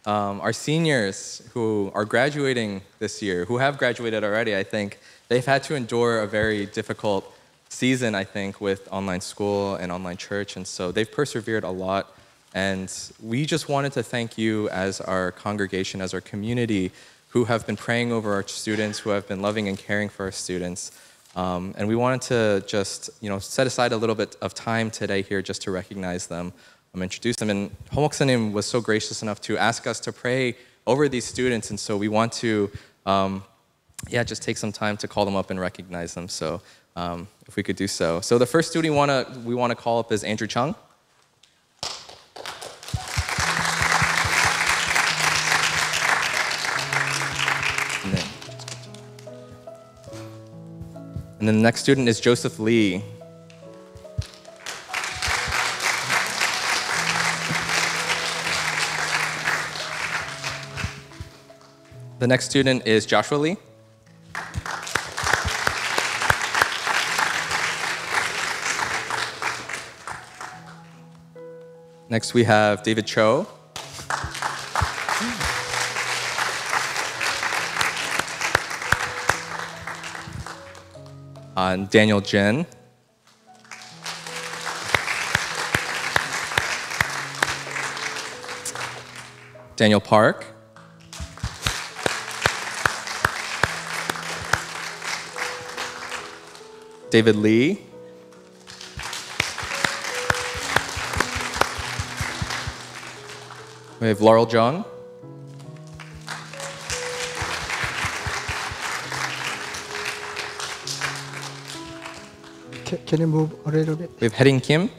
our seniors who are graduating this year, who have graduated already, I think they've had to endure a very difficult season, I think, with online school and online church, and so they've persevered a lot. And we just wanted to thank you as our congregation, as our community, who have been praying over our students, who have been loving and caring for our students. And we wanted to just, set aside a little bit of time today here just to recognize them, introduce them. And Ho Moksanim was so gracious enough to ask us to pray over these students. And so we want to, just take some time to call them up and recognize them. So if we could do so. So the first student we want to call up is Andrew Chung. And then the next student is Joseph Lee. The next student is Joshua Lee. Next we have David Cho. And Daniel Jin. Daniel Park. David Lee. We have Laurel Jung. Can you move a little bit? We have Heading Kim.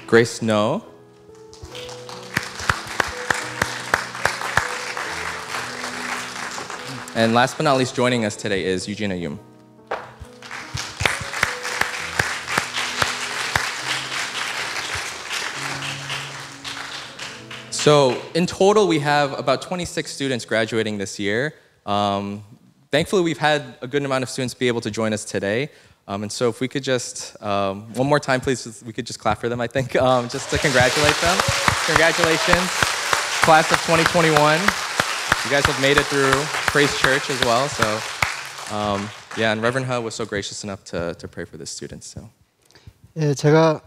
Grace No. And last but not least, joining us today is Eugenia Yum. So in total, we have about 26 students graduating this year. Thankfully, we've had a good amount of students be able to join us today. And so if we could just, one more time, please, we could just clap for them, I think, just to congratulate them. Congratulations, class of 2021. You guys have made it through Praise Church as well. So and Reverend Ha was so gracious enough to pray for the students. So. 예, 제가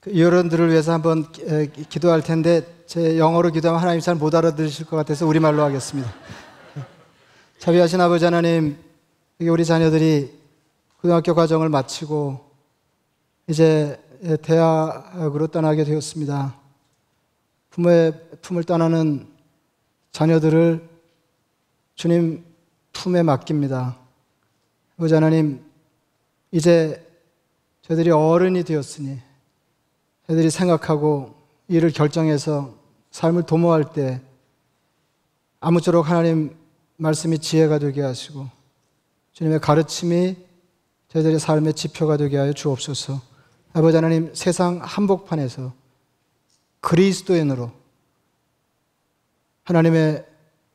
여러분들을 위해서 한번 기도할 텐데 제 영어로 기도하면 하나님 잘 못 알아들으실 것 같아서 우리말로 하겠습니다. 자비하신 아버지 하나님, 우리 자녀들이 고등학교 과정을 마치고 이제 대학으로 떠나게 되었습니다. 부모의 품을 떠나는 자녀들을 주님 품에 맡깁니다. 아버지 하나님, 이제 저희들이 어른이 되었으니 저희들이 생각하고 일을 결정해서 삶을 도모할 때 아무쪼록 하나님 말씀이 지혜가 되게 하시고 주님의 가르침이 저희들의 삶의 지표가 되게 하여 주옵소서. 아버지 하나님, 세상 한복판에서 그리스도인으로 하나님의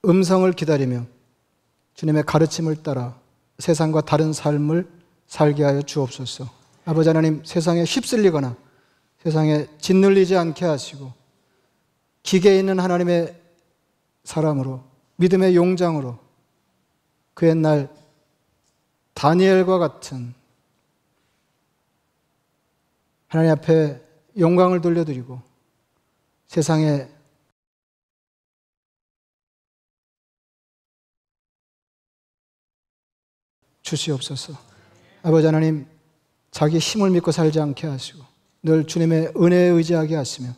음성을 기다리며 주님의 가르침을 따라 세상과 다른 삶을 살게 하여 주옵소서. 아버지 하나님, 세상에 휩쓸리거나 세상에 짓눌리지 않게 하시고 기계에 있는 하나님의 사람으로, 믿음의 용장으로 그 옛날 다니엘과 같은 하나님 앞에 영광을 돌려드리고 세상에 주시옵소서. 아버지 하나님, 자기 힘을 믿고 살지 않게 하시고 늘 주님의 은혜에 의지하게 하시며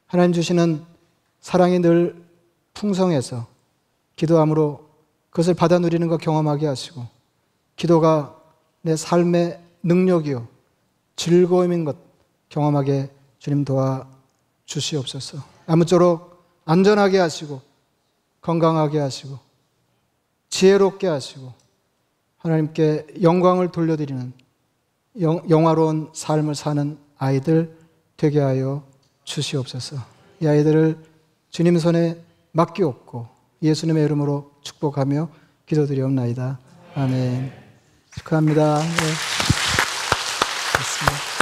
하나님 주시는 사랑이 늘 풍성해서 기도함으로 그것을 받아 누리는 것 경험하게 하시고 기도가 내 삶의 능력이요 즐거움인 것 경험하게 주님 도와 주시옵소서. 아무쪼록 안전하게 하시고 건강하게 하시고 지혜롭게 하시고 하나님께 영광을 돌려드리는 영화로운 삶을 사는 아이들 되게 하여 주시옵소서. 이 아이들을 주님 손에 맡기옵고 예수님의 이름으로 축복하며 기도드리옵나이다. 아멘. 축하합니다. 네. 됐습니다.